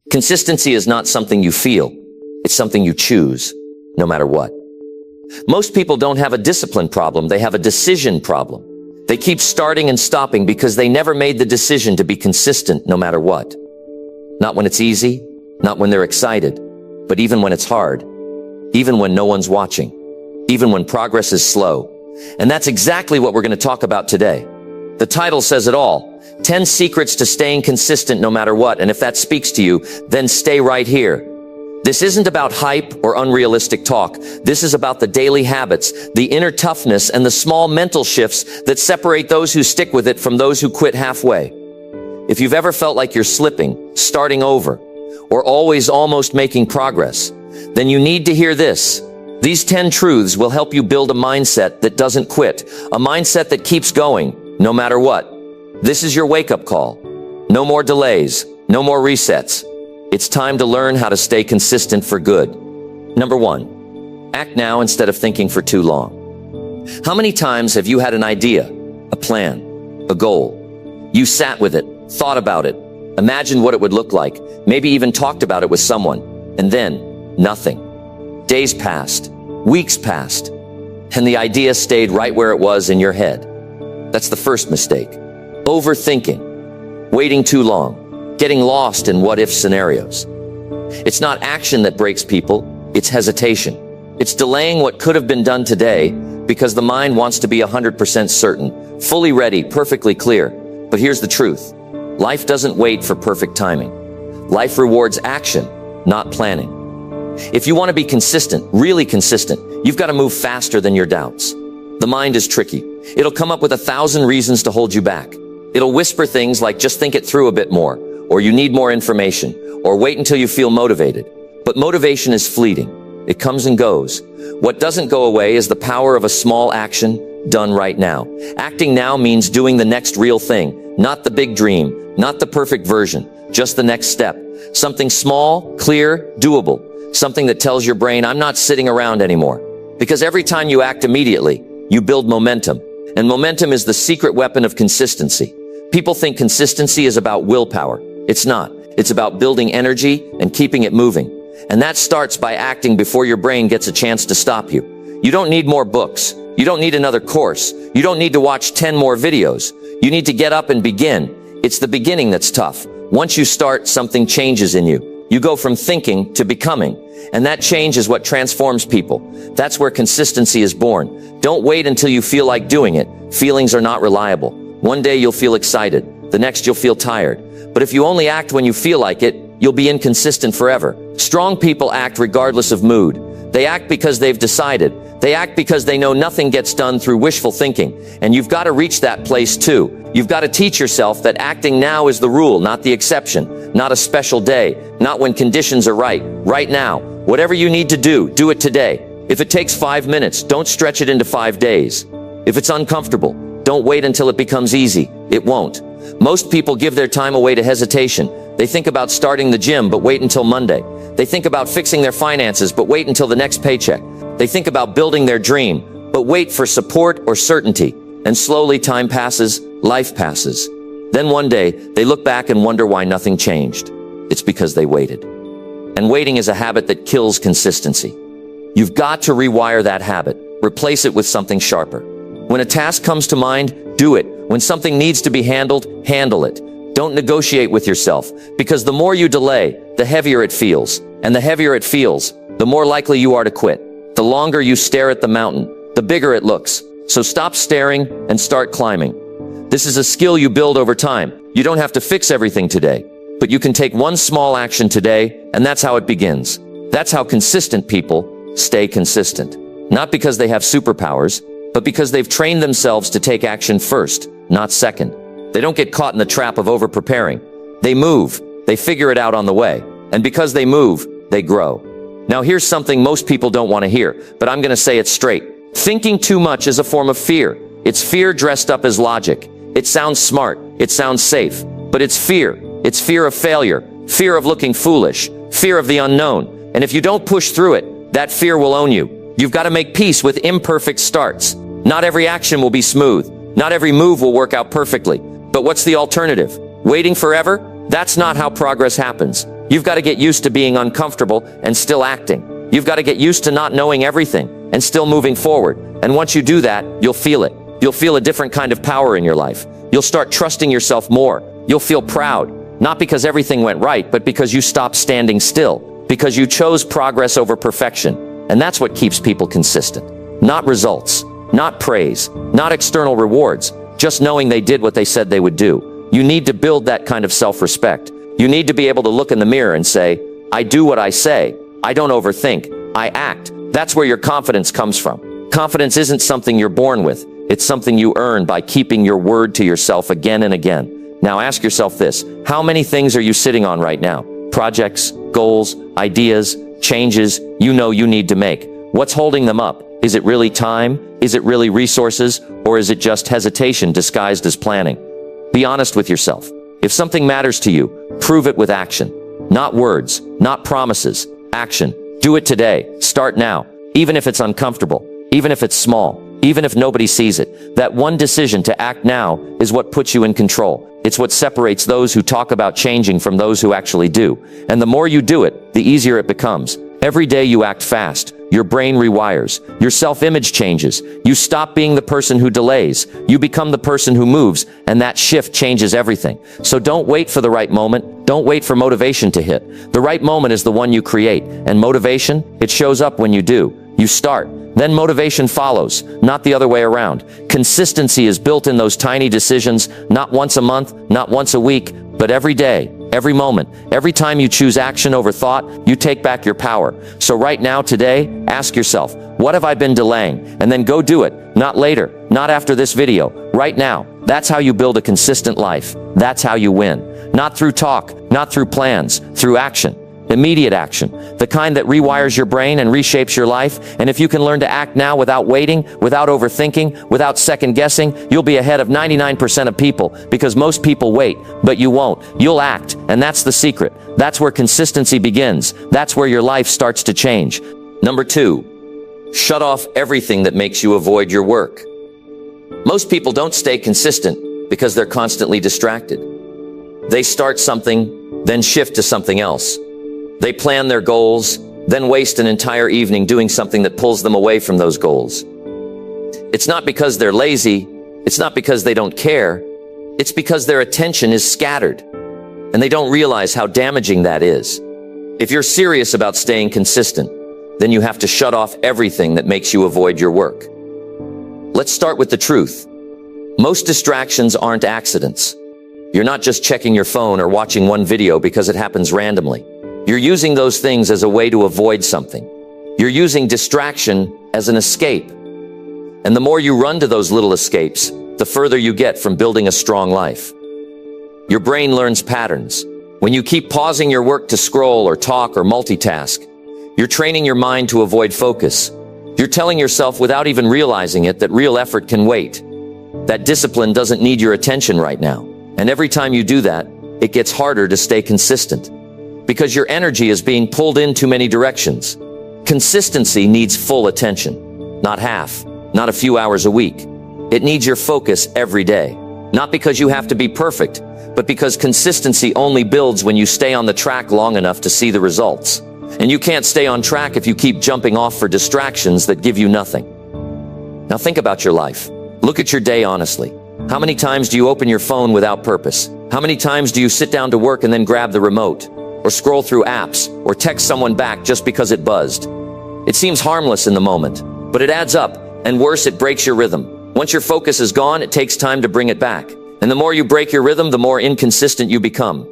Consistency is not something you feel. It's something you choose, no matter what. Most people don't have a discipline problem. They have a decision problem. They keep starting and stopping because they never made the decision to be consistent no matter what. Not when it's easy, not when they're excited, but even when it's hard, even when no one's watching, even when progress is slow. And that's exactly what we're going to talk about today. The title says it all. 10 secrets to staying consistent no matter what. And if that speaks to you, then stay right here. This isn't about hype or unrealistic talk. This is about the daily habits, the inner toughness, and the small mental shifts that separate those who stick with it from those who quit halfway. If you've ever felt like you're slipping, starting over, or always almost making progress, then you need to hear this. These 10 truths will help you build a mindset that doesn't quit, a mindset that keeps going, no matter what. This is your wake-up call. No more delays, no more resets. It's time to learn how to stay consistent for good. Number 1, act now instead of thinking for too long. How many times have you had an idea, a plan, a goal? You sat with it, thought about it, imagined what it would look like, maybe even talked about it with someone, and then nothing. Days passed, weeks passed, and the idea stayed right where it was in your head. That's the first mistake. Overthinking, waiting too long, getting lost in what-if scenarios. It's not action that breaks people, it's hesitation. It's delaying what could have been done today because the mind wants to be 100% certain, fully ready, perfectly clear. But here's the truth. Life doesn't wait for perfect timing. Life rewards action, not planning. If you want to be consistent, really consistent, you've got to move faster than your doubts. The mind is tricky. It'll come up with 1,000 reasons to hold you back. It'll whisper things like just think it through a bit more, or you need more information, or wait until you feel motivated. But motivation is fleeting. It comes and goes. What doesn't go away is the power of a small action done right now. Acting now means doing the next real thing, not the big dream, not the perfect version, just the next step. Something small, clear, doable. Something that tells your brain, I'm not sitting around anymore. Because every time you act immediately, you build momentum. And momentum is the secret weapon of consistency. People think consistency is about willpower. It's not. It's about building energy and keeping it moving. And that starts by acting before your brain gets a chance to stop you. You don't need more books. You don't need another course. You don't need to watch 10 more videos. You need to get up and begin. It's the beginning that's tough. Once you start, something changes in you. You go from thinking to becoming. And that change is what transforms people. That's where consistency is born. Don't wait until you feel like doing it. Feelings are not reliable. One day you'll feel excited. The next you'll feel tired. But if you only act when you feel like it, you'll be inconsistent forever. Strong people act regardless of mood. They act because they've decided. They act because they know nothing gets done through wishful thinking. And you've got to reach that place too. You've got to teach yourself that acting now is the rule, not the exception. Not a special day. Not when conditions are right. Right now. Whatever you need to do it today. If it takes 5 minutes, don't stretch it into 5 days. If it's uncomfortable, don't wait until it becomes easy. It won't. Most people give their time away to hesitation. They think about starting the gym, but wait until Monday. They think about fixing their finances, but wait until the next paycheck. They think about building their dream, but wait for support or certainty. And slowly time passes, life passes. Then one day, they look back and wonder why nothing changed. It's because they waited. And waiting is a habit that kills consistency. You've got to rewire that habit. Replace it with something sharper. When a task comes to mind, do it. When something needs to be handled, handle it. Don't negotiate with yourself, because the more you delay, the heavier it feels. And the heavier it feels, the more likely you are to quit. The longer you stare at the mountain, the bigger it looks. So stop staring and start climbing. This is a skill you build over time. You don't have to fix everything today, but you can take one small action today, and that's how it begins. That's how consistent people stay consistent. Not because they have superpowers, but because they've trained themselves to take action first, not second. They don't get caught in the trap of over-preparing. They move. They figure it out on the way. And because they move, they grow. Now here's something most people don't want to hear, but I'm going to say it straight. Thinking too much is a form of fear. It's fear dressed up as logic. It sounds smart. It sounds safe. But it's fear. It's fear of failure. Fear of looking foolish. Fear of the unknown. And if you don't push through it, that fear will own you. You've got to make peace with imperfect starts. Not every action will be smooth. Not every move will work out perfectly. But what's the alternative? Waiting forever? That's not how progress happens. You've got to get used to being uncomfortable and still acting. You've got to get used to not knowing everything and still moving forward. And once you do that, you'll feel it. You'll feel a different kind of power in your life. You'll start trusting yourself more. You'll feel proud, not because everything went right, but because you stopped standing still, because you chose progress over perfection. And that's what keeps people consistent. Not results, not praise, not external rewards, just knowing they did what they said they would do. You need to build that kind of self-respect. You need to be able to look in the mirror and say, I do what I say. I don't overthink. I act. That's where your confidence comes from. Confidence isn't something you're born with. It's something you earn by keeping your word to yourself again and again. Now ask yourself this. How many things are you sitting on right now? Projects, goals, ideas, changes you know you need to make. What's holding them up? Is it really time? Is it really resources? Or is it just hesitation disguised as planning? Be honest with yourself. If something matters to you, prove it with action. Not words, not promises. Action. Do it today. Start now. Even if it's uncomfortable. Even if it's small. Even if nobody sees it. That one decision to act now is what puts you in control. It's what separates those who talk about changing from those who actually do. And the more you do it, the easier it becomes. Every day you act fast. Your brain rewires. Your self-image changes. You stop being the person who delays. You become the person who moves, and that shift changes everything. So don't wait for the right moment. Don't wait for motivation to hit. The right moment is the one you create, and motivation, it shows up when you do. You start. Then motivation follows, not the other way around. Consistency is built in those tiny decisions, not once a month, not once a week, but every day, every moment. Every time you choose action over thought, you take back your power. So right now, today, ask yourself, what have I been delaying? And then go do it. Not later, not after this video, right now. That's how you build a consistent life. That's how you win. Not through talk, not through plans, through action. Immediate action, the kind that rewires your brain and reshapes your life. And if you can learn to act now without waiting, without overthinking, without second guessing, you'll be ahead of 99% of people, because most people wait, but you won't. You'll act, and that's the secret. That's where consistency begins. That's where your life starts to change. Number 2, shut off everything that makes you avoid your work. Most people don't stay consistent because they're constantly distracted. They start something, then shift to something else. They plan their goals, then waste an entire evening doing something that pulls them away from those goals. It's not because they're lazy. It's not because they don't care. It's because their attention is scattered, and they don't realize how damaging that is. If you're serious about staying consistent, then you have to shut off everything that makes you avoid your work. Let's start with the truth. Most distractions aren't accidents. You're not just checking your phone or watching one video because it happens randomly. You're using those things as a way to avoid something. You're using distraction as an escape. And the more you run to those little escapes, the further you get from building a strong life. Your brain learns patterns. When you keep pausing your work to scroll or talk or multitask, you're training your mind to avoid focus. You're telling yourself without even realizing it that real effort can wait. That discipline doesn't need your attention right now. And every time you do that, it gets harder to stay consistent. Because your energy is being pulled in too many directions. Consistency needs full attention, not half, not a few hours a week. It needs your focus every day. Not because you have to be perfect, but because consistency only builds when you stay on the track long enough to see the results. And you can't stay on track if you keep jumping off for distractions that give you nothing. Now think about your life. Look at your day honestly. How many times do you open your phone without purpose? How many times do you sit down to work and then grab the remote? Or scroll through apps, or text someone back just because it buzzed? It seems harmless in the moment, but it adds up, and worse, it breaks your rhythm. Once your focus is gone, it takes time to bring it back. And the more you break your rhythm, the more inconsistent you become.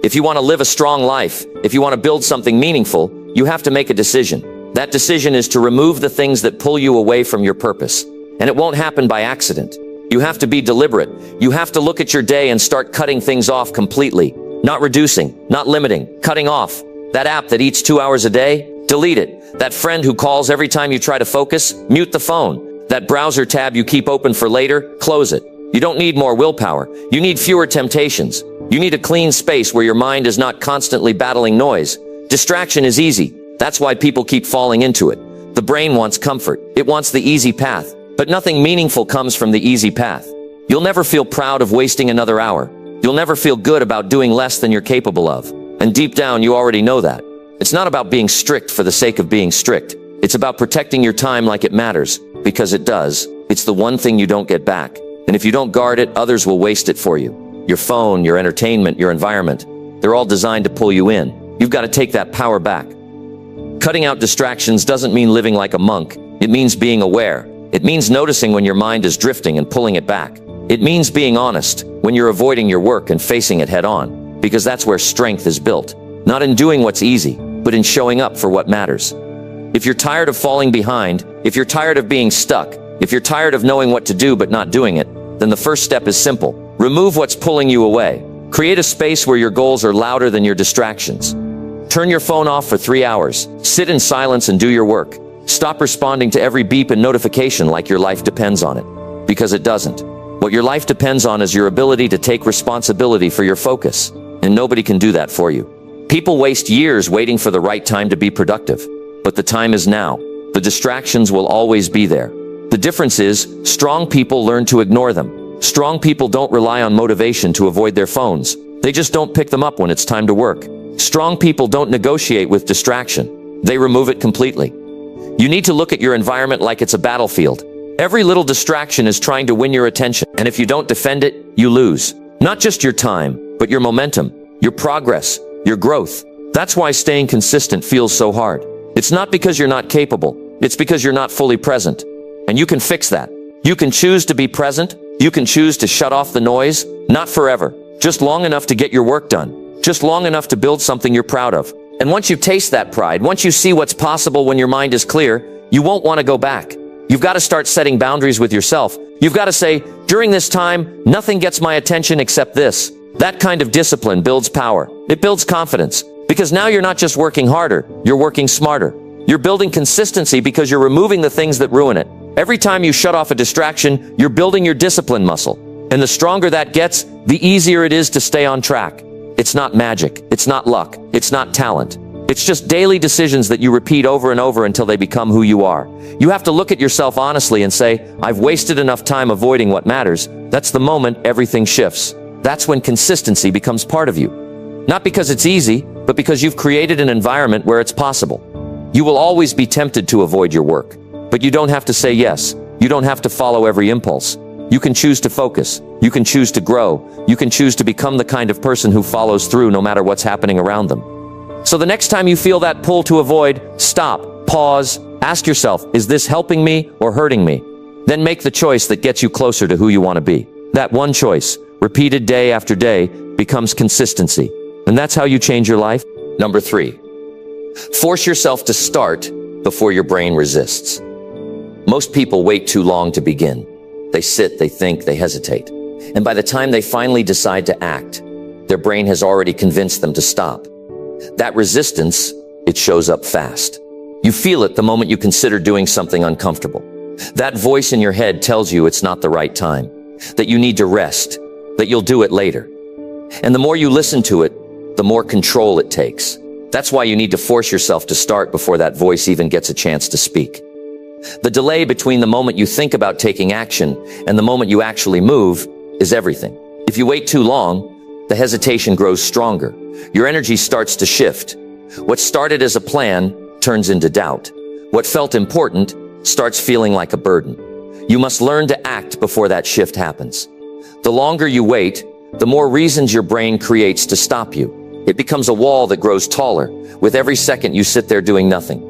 If you want to live a strong life, if you want to build something meaningful, you have to make a decision. That decision is to remove the things that pull you away from your purpose. And it won't happen by accident. You have to be deliberate. You have to look at your day and start cutting things off completely. Not reducing, not limiting, cutting off. That app that eats 2 hours a day, delete it. That friend who calls every time you try to focus, mute the phone. That browser tab you keep open for later, close it. You don't need more willpower. You need fewer temptations. You need a clean space where your mind is not constantly battling noise. Distraction is easy. That's why people keep falling into it. The brain wants comfort. It wants the easy path. But nothing meaningful comes from the easy path. You'll never feel proud of wasting another hour. You'll never feel good about doing less than you're capable of. And deep down, you already know that. It's not about being strict for the sake of being strict. It's about protecting your time like it matters, because it does. It's the one thing you don't get back. And if you don't guard it, others will waste it for you. Your phone, your entertainment, your environment, they're all designed to pull you in. You've got to take that power back. Cutting out distractions doesn't mean living like a monk. It means being aware. It means noticing when your mind is drifting and pulling it back. It means being honest when you're avoiding your work and facing it head on, because that's where strength is built. Not in doing what's easy, but in showing up for what matters. If you're tired of falling behind, if you're tired of being stuck, if you're tired of knowing what to do but not doing it, then the first step is simple. Remove what's pulling you away. Create a space where your goals are louder than your distractions. Turn your phone off for 3 hours. Sit in silence and do your work. Stop responding to every beep and notification like your life depends on it. Because it doesn't. What your life depends on is your ability to take responsibility for your focus. And nobody can do that for you. People waste years waiting for the right time to be productive. But the time is now. The distractions will always be there. The difference is, strong people learn to ignore them. Strong people don't rely on motivation to avoid their phones. They just don't pick them up when it's time to work. Strong people don't negotiate with distraction. They remove it completely. You need to look at your environment like it's a battlefield. Every little distraction is trying to win your attention, and if you don't defend it, you lose. Not just your time, but your momentum, your progress, your growth. That's why staying consistent feels so hard. It's not because you're not capable. It's because you're not fully present. And you can fix that. You can choose to be present. You can choose to shut off the noise. Not forever. Just long enough to get your work done. Just long enough to build something you're proud of. And once you taste that pride, once you see what's possible when your mind is clear, you won't want to go back. You've got to start setting boundaries with yourself. You've got to say, during this time, nothing gets my attention except this. That kind of discipline builds power. It builds confidence. Because now you're not just working harder, you're working smarter. You're building consistency because you're removing the things that ruin it. Every time you shut off a distraction, you're building your discipline muscle. And the stronger that gets, the easier it is to stay on track. It's not magic. It's not luck. It's not talent. It's just daily decisions that you repeat over and over until they become who you are. You have to look at yourself honestly and say, I've wasted enough time avoiding what matters. That's the moment everything shifts. That's when consistency becomes part of you. Not because it's easy, but because you've created an environment where it's possible. You will always be tempted to avoid your work, but you don't have to say yes. You don't have to follow every impulse. You can choose to focus. You can choose to grow. You can choose to become the kind of person who follows through no matter what's happening around them. So the next time you feel that pull to avoid, stop, pause, ask yourself, is this helping me or hurting me? Then make the choice that gets you closer to who you want to be. That one choice, repeated day after day, becomes consistency. And that's how you change your life. Number 3, force yourself to start before your brain resists. Most people wait too long to begin. They sit, they think, they hesitate. And by the time they finally decide to act, their brain has already convinced them to stop. That resistance, it shows up fast. You feel it the moment you consider doing something uncomfortable. That voice in your head tells you it's not the right time, that you need to rest, that you'll do it later. And the more you listen to it, the more control it takes. That's why you need to force yourself to start before that voice even gets a chance to speak. The delay between the moment you think about taking action and the moment you actually move is everything. If you wait too long, the hesitation grows stronger. Your energy starts to shift. What started as a plan turns into doubt. What felt important starts feeling like a burden. You must learn to act before that shift happens. The longer you wait, the more reasons your brain creates to stop you. It becomes a wall that grows taller with every second you sit there doing nothing.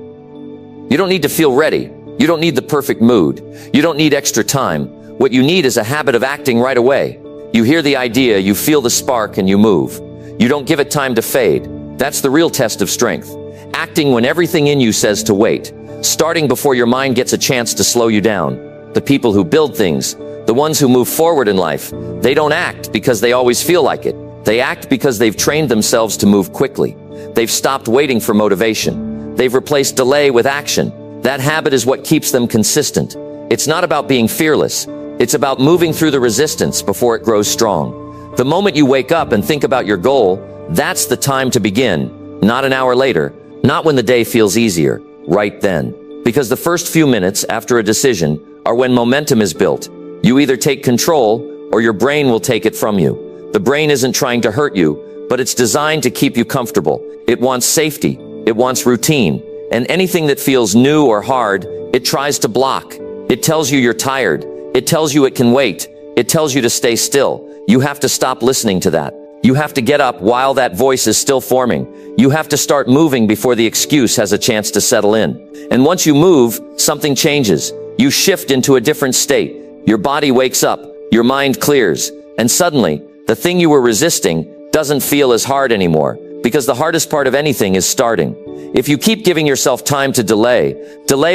You don't need to feel ready. You don't need the perfect mood. You don't need extra time. What you need is a habit of acting right away. You hear the idea, you feel the spark, and you move. You don't give it time to fade. That's the real test of strength. Acting when everything in you says to wait. Starting before your mind gets a chance to slow you down. The people who build things, the ones who move forward in life, they don't act because they always feel like it. They act because they've trained themselves to move quickly. They've stopped waiting for motivation. They've replaced delay with action. That habit is what keeps them consistent. It's not about being fearless. It's about moving through the resistance before it grows strong. The moment you wake up and think about your goal, that's the time to begin. Not an hour later, not when the day feels easier, right then. Because the first few minutes after a decision are when momentum is built. You either take control or your brain will take it from you. The brain isn't trying to hurt you, but it's designed to keep you comfortable. It wants safety. It wants routine. And anything that feels new or hard, it tries to block. It tells you you're tired. It tells you it can wait. It tells you to stay still. You have to stop listening to that. You have to get up while that voice is still forming. You have to start moving before the excuse has a chance to settle in. And once you move, something changes. You shift into a different state. Your body wakes up. Your mind clears. And suddenly, the thing you were resisting doesn't feel as hard anymore. Because the hardest part of anything is starting. If you keep giving yourself time to delay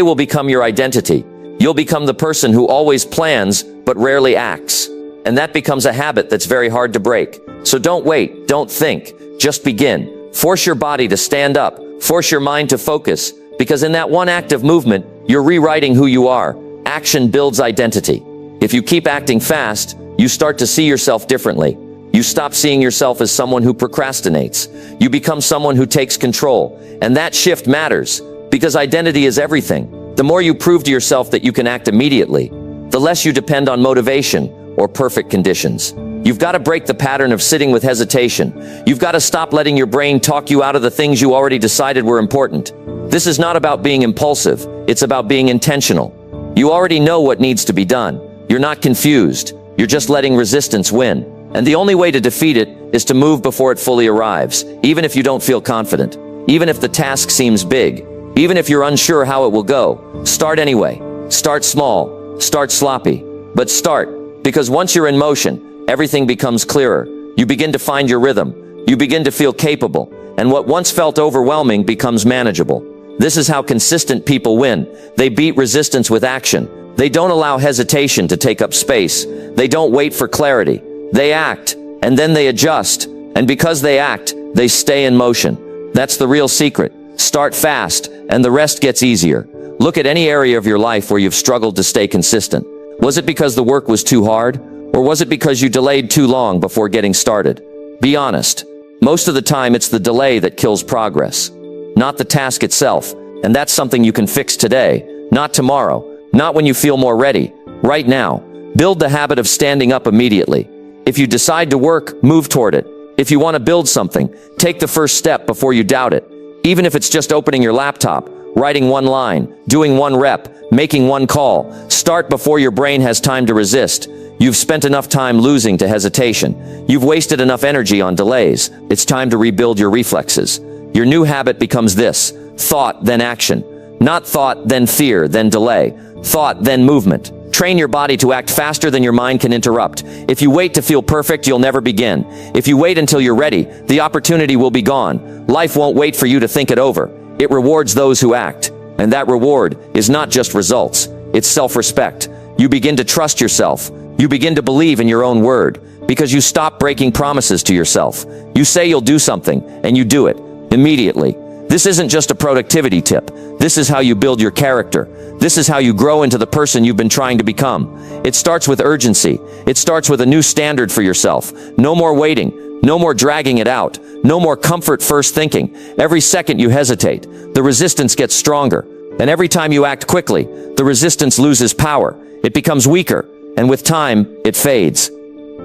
will become your identity. You'll become the person who always plans, but rarely acts. And that becomes a habit that's very hard to break. So don't wait, don't think, just begin. Force your body to stand up, force your mind to focus, because in that one act of movement, you're rewriting who you are. Action builds identity. If you keep acting fast, you start to see yourself differently. You stop seeing yourself as someone who procrastinates. You become someone who takes control. And that shift matters, because identity is everything. The more you prove to yourself that you can act immediately, the less you depend on motivation or perfect conditions. You've got to break the pattern of sitting with hesitation. You've got to stop letting your brain talk you out of the things you already decided were important. This is not about being impulsive. It's about being intentional. You already know what needs to be done. You're not confused. You're just letting resistance win. And the only way to defeat it is to move before it fully arrives, even if you don't feel confident, even if the task seems big, even if you're unsure how it will go. Start anyway. Start small. Start sloppy. But start, because once you're in motion, everything becomes clearer. You begin to find your rhythm. You begin to feel capable. And what once felt overwhelming becomes manageable. This is how consistent people win. They beat resistance with action. They don't allow hesitation to take up space. They don't wait for clarity. They act, and then they adjust. And because they act, they stay in motion. That's the real secret. Start fast, and the rest gets easier. Look at any area of your life where you've struggled to stay consistent. Was it because the work was too hard? Or was it because you delayed too long before getting started? Be honest. Most of the time, it's the delay that kills progress, not the task itself. And that's something you can fix today, not tomorrow, not when you feel more ready. Right now, build the habit of standing up immediately. If you decide to work, move toward it. If you want to build something, take the first step before you doubt it. Even if it's just opening your laptop, writing one line, doing one rep, making one call. Start before your brain has time to resist. You've spent enough time losing to hesitation. You've wasted enough energy on delays. It's time to rebuild your reflexes. Your new habit becomes this: thought, then action. Not thought, then fear, then delay. Thought, then movement. Train your body to act faster than your mind can interrupt. If you wait to feel perfect, you'll never begin. If you wait until you're ready, the opportunity will be gone. Life won't wait for you to think it over. It rewards those who act. And that reward is not just results. It's self-respect. You begin to trust yourself. You begin to believe in your own word, because you stop breaking promises to yourself. You say you'll do something, and you do it immediately. This isn't just a productivity tip. This is how you build your character. This is how you grow into the person you've been trying to become. It starts with urgency. It starts with a new standard for yourself. No more waiting. No more dragging it out. No more comfort first thinking. Every second you hesitate, the resistance gets stronger. And every time you act quickly, the resistance loses power. It becomes weaker. And with time, it fades.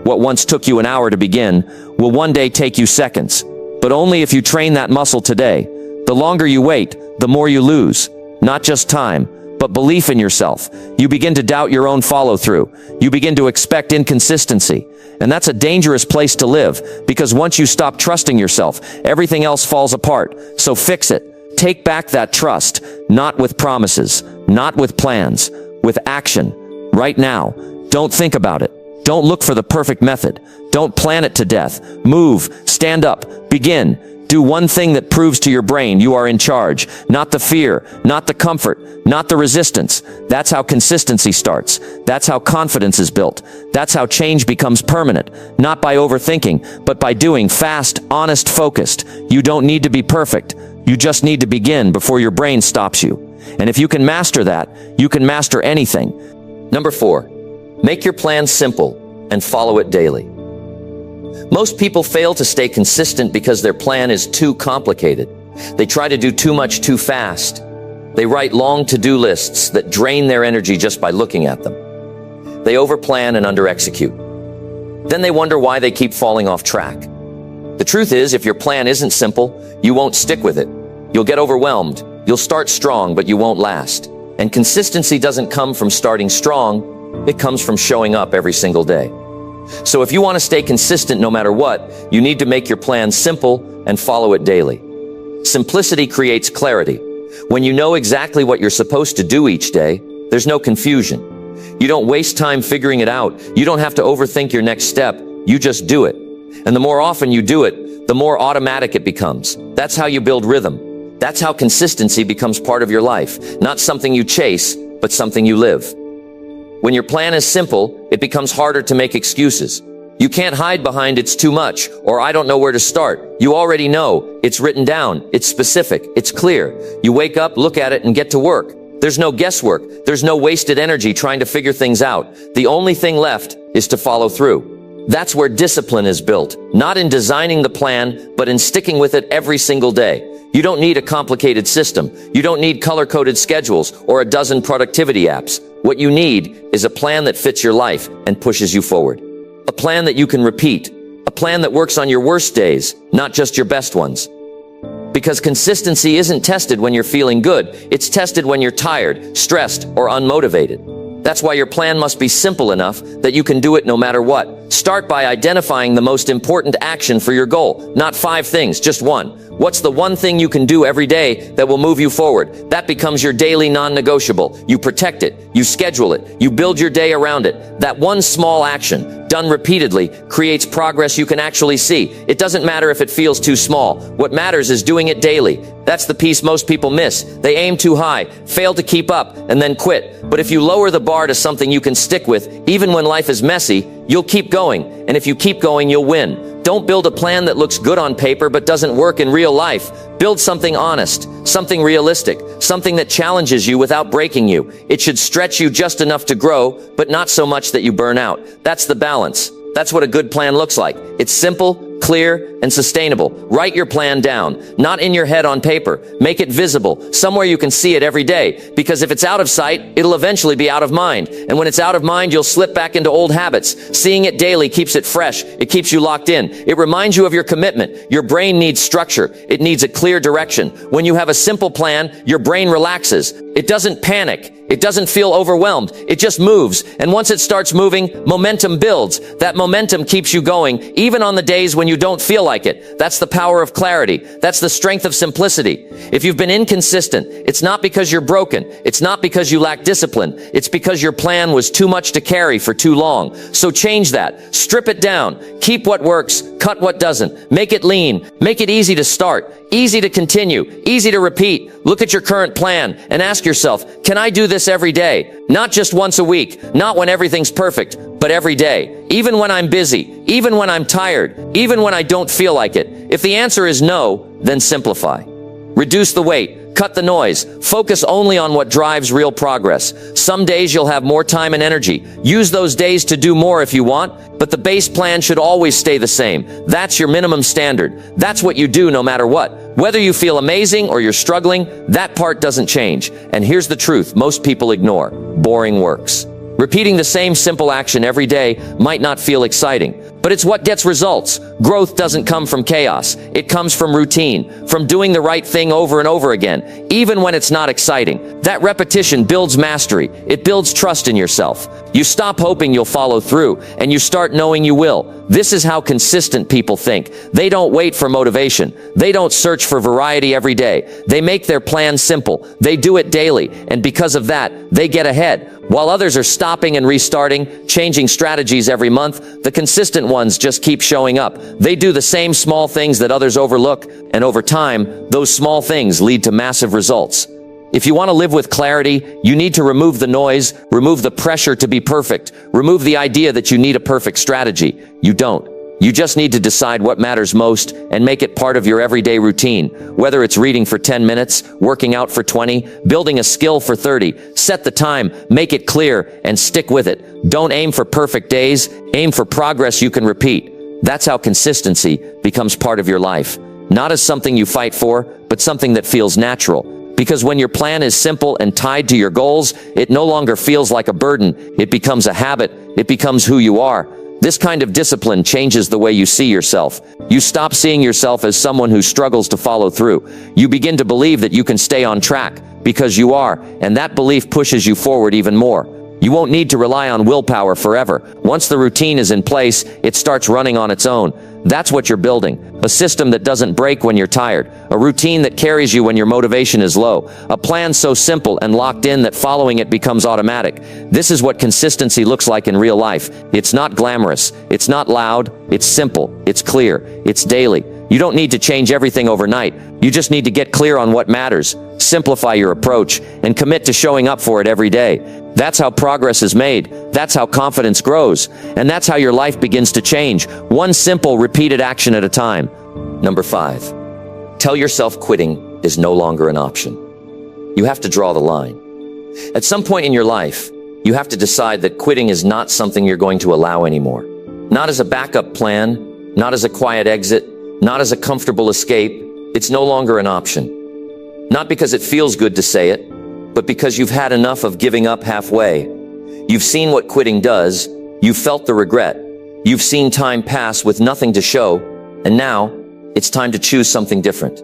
What once took you an hour to begin will one day take you seconds. But only if you train that muscle today. The longer you wait, the more you lose. Not just time, but belief in yourself. You begin to doubt your own follow-through. You begin to expect inconsistency. And that's a dangerous place to live, because once you stop trusting yourself, everything else falls apart. So fix it. Take back that trust, not with promises, not with plans, with action. Right now. Don't think about it. Don't look for the perfect method. Don't plan it to death. Move, stand up, begin. Do one thing that proves to your brain you are in charge. Not the fear, not the comfort, not the resistance. That's how consistency starts. That's how confidence is built. That's how change becomes permanent. Not by overthinking, but by doing fast, honest, focused. You don't need to be perfect. You just need to begin before your brain stops you. And if you can master that, you can master anything. Number 4, make your plan simple and follow it daily. Most people fail to stay consistent because their plan is too complicated. They try to do too much too fast. They write long to-do lists that drain their energy just by looking at them. They overplan and under-execute. Then they wonder why they keep falling off track. The truth is, if your plan isn't simple, you won't stick with it. You'll get overwhelmed. You'll start strong, but you won't last. And consistency doesn't come from starting strong. It comes from showing up every single day. So if you want to stay consistent no matter what, you need to make your plan simple and follow it daily. Simplicity creates clarity. When you know exactly what you're supposed to do each day, there's no confusion. You don't waste time figuring it out. You don't have to overthink your next step. You just do it. And the more often you do it, the more automatic it becomes. That's how you build rhythm. That's how consistency becomes part of your life. Not something you chase, but something you live. When your plan is simple, it becomes harder to make excuses. You can't hide behind "it's too much" or "I don't know where to start." You already know. It's written down. It's specific. It's clear. You wake up, look at it, and get to work. There's no guesswork. There's no wasted energy trying to figure things out. The only thing left is to follow through. That's where discipline is built, not in designing the plan, but in sticking with it every single day. You don't need a complicated system. You don't need color-coded schedules or a dozen productivity apps. What you need is a plan that fits your life and pushes you forward. A plan that you can repeat. A plan that works on your worst days, not just your best ones. Because consistency isn't tested when you're feeling good. It's tested when you're tired, stressed, or unmotivated. That's why your plan must be simple enough that you can do it no matter what. Start by identifying the most important action for your goal. Not 5 things, just one. What's the one thing you can do every day that will move you forward? That becomes your daily non-negotiable. You protect it. You schedule it. You build your day around it. That one small action, done repeatedly, creates progress you can actually see. It doesn't matter if it feels too small. What matters is doing it daily. That's the piece most people miss. They aim too high, fail to keep up, and then quit. But if you lower the bar to something you can stick with, even when life is messy, you'll keep going. And if you keep going, you'll win. Don't build a plan that looks good on paper but doesn't work in real life. Build something honest, something realistic, something that challenges you without breaking you. It should stretch you just enough to grow, but not so much that you burn out. That's the balance. That's what a good plan looks like. It's simple, clear, and sustainable. Write your plan down, not in your head on paper. Make it visible, somewhere you can see it every day. Because if it's out of sight, it'll eventually be out of mind. And when it's out of mind, you'll slip back into old habits. Seeing it daily keeps it fresh. It keeps you locked in. It reminds you of your commitment. Your brain needs structure. It needs a clear direction. When you have a simple plan, your brain relaxes. It doesn't panic. It doesn't feel overwhelmed. It just moves. And once it starts moving, momentum builds. That momentum keeps you going, even on the days when you don't feel like it. That's the power of clarity. That's the strength of simplicity. If you've been inconsistent, it's not because you're broken. It's not because you lack discipline. It's because your plan was too much to carry for too long. So change that. Strip it down. Keep what works. Cut what doesn't. Make it lean. Make it easy to start. Easy to continue. Easy to repeat. Look at your current plan and ask yourself, can I do this every day? Not just once a week. Not when everything's perfect, but every day. Even when I'm busy. Even when I'm tired. Even when I don't feel like it. If the answer is no, then simplify. Reduce the weight. Cut the noise. Focus only on what drives real progress. Some days you'll have more time and energy. Use those days to do more if you want, but the base plan should always stay the same. That's your minimum standard. That's what you do no matter what. Whether you feel amazing or you're struggling, that part doesn't change. And here's the truth most people ignore. Boring works. Repeating the same simple action every day might not feel exciting, but it's what gets results. Growth doesn't come from chaos. It comes from routine, from doing the right thing over and over again, even when it's not exciting. That repetition builds mastery. It builds trust in yourself. You stop hoping you'll follow through, and you start knowing you will. This is how consistent people think. They don't wait for motivation. They don't search for variety every day. They make their plan simple. They do it daily, and because of that, they get ahead. While others are stopping and restarting, changing strategies every month, the consistent ones just keep showing up. They do the same small things that others overlook, and over time, those small things lead to massive results. If you want to live with clarity, you need to remove the noise, remove the pressure to be perfect, remove the idea that you need a perfect strategy. You don't. You just need to decide what matters most and make it part of your everyday routine. Whether it's reading for 10 minutes, working out for 20, building a skill for 30, set the time, make it clear, and stick with it. Don't aim for perfect days, aim for progress you can repeat. That's how consistency becomes part of your life. Not as something you fight for, but something that feels natural. Because when your plan is simple and tied to your goals, it no longer feels like a burden. It becomes a habit. It becomes who you are. This kind of discipline changes the way you see yourself. You stop seeing yourself as someone who struggles to follow through. You begin to believe that you can stay on track because you are, and that belief pushes you forward even more. You won't need to rely on willpower forever. Once the routine is in place, it starts running on its own. That's what you're building. A system that doesn't break when you're tired. A routine that carries you when your motivation is low. A plan so simple and locked in that following it becomes automatic. This is what consistency looks like in real life. It's not glamorous. It's not loud. It's simple. It's clear. It's daily. You don't need to change everything overnight. You just need to get clear on what matters, simplify your approach, and commit to showing up for it every day. That's how progress is made. That's how confidence grows. And that's how your life begins to change, one simple, repeated action at a time. Number 5, tell yourself quitting is no longer an option. You have to draw the line. At some point in your life, you have to decide that quitting is not something you're going to allow anymore. Not as a backup plan, not as a quiet exit, not as a comfortable escape. It's no longer an option. Not because it feels good to say it, but because you've had enough of giving up halfway. You've seen what quitting does. You've felt the regret. You've seen time pass with nothing to show. And now, it's time to choose something different.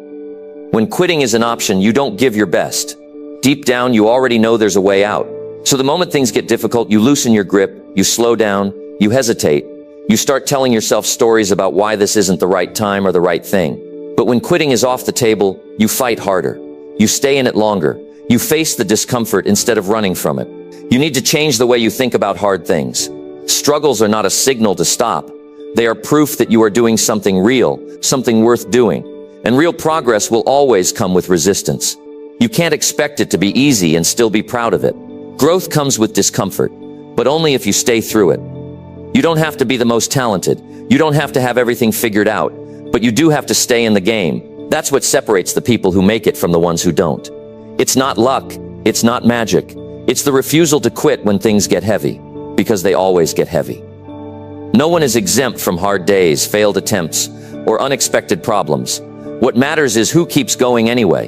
When quitting is an option, you don't give your best. Deep down, you already know there's a way out. So the moment things get difficult, you loosen your grip, you slow down, you hesitate. You start telling yourself stories about why this isn't the right time or the right thing. But when quitting is off the table, you fight harder. You stay in it longer. You face the discomfort instead of running from it. You need to change the way you think about hard things. Struggles are not a signal to stop. They are proof that you are doing something real, something worth doing. And real progress will always come with resistance. You can't expect it to be easy and still be proud of it. Growth comes with discomfort, but only if you stay through it. You don't have to be the most talented. You don't have to have everything figured out, but you do have to stay in the game. That's what separates the people who make it from the ones who don't. It's not luck. It's not magic. It's the refusal to quit when things get heavy, because they always get heavy. No one is exempt from hard days, failed attempts, or unexpected problems. What matters is who keeps going anyway.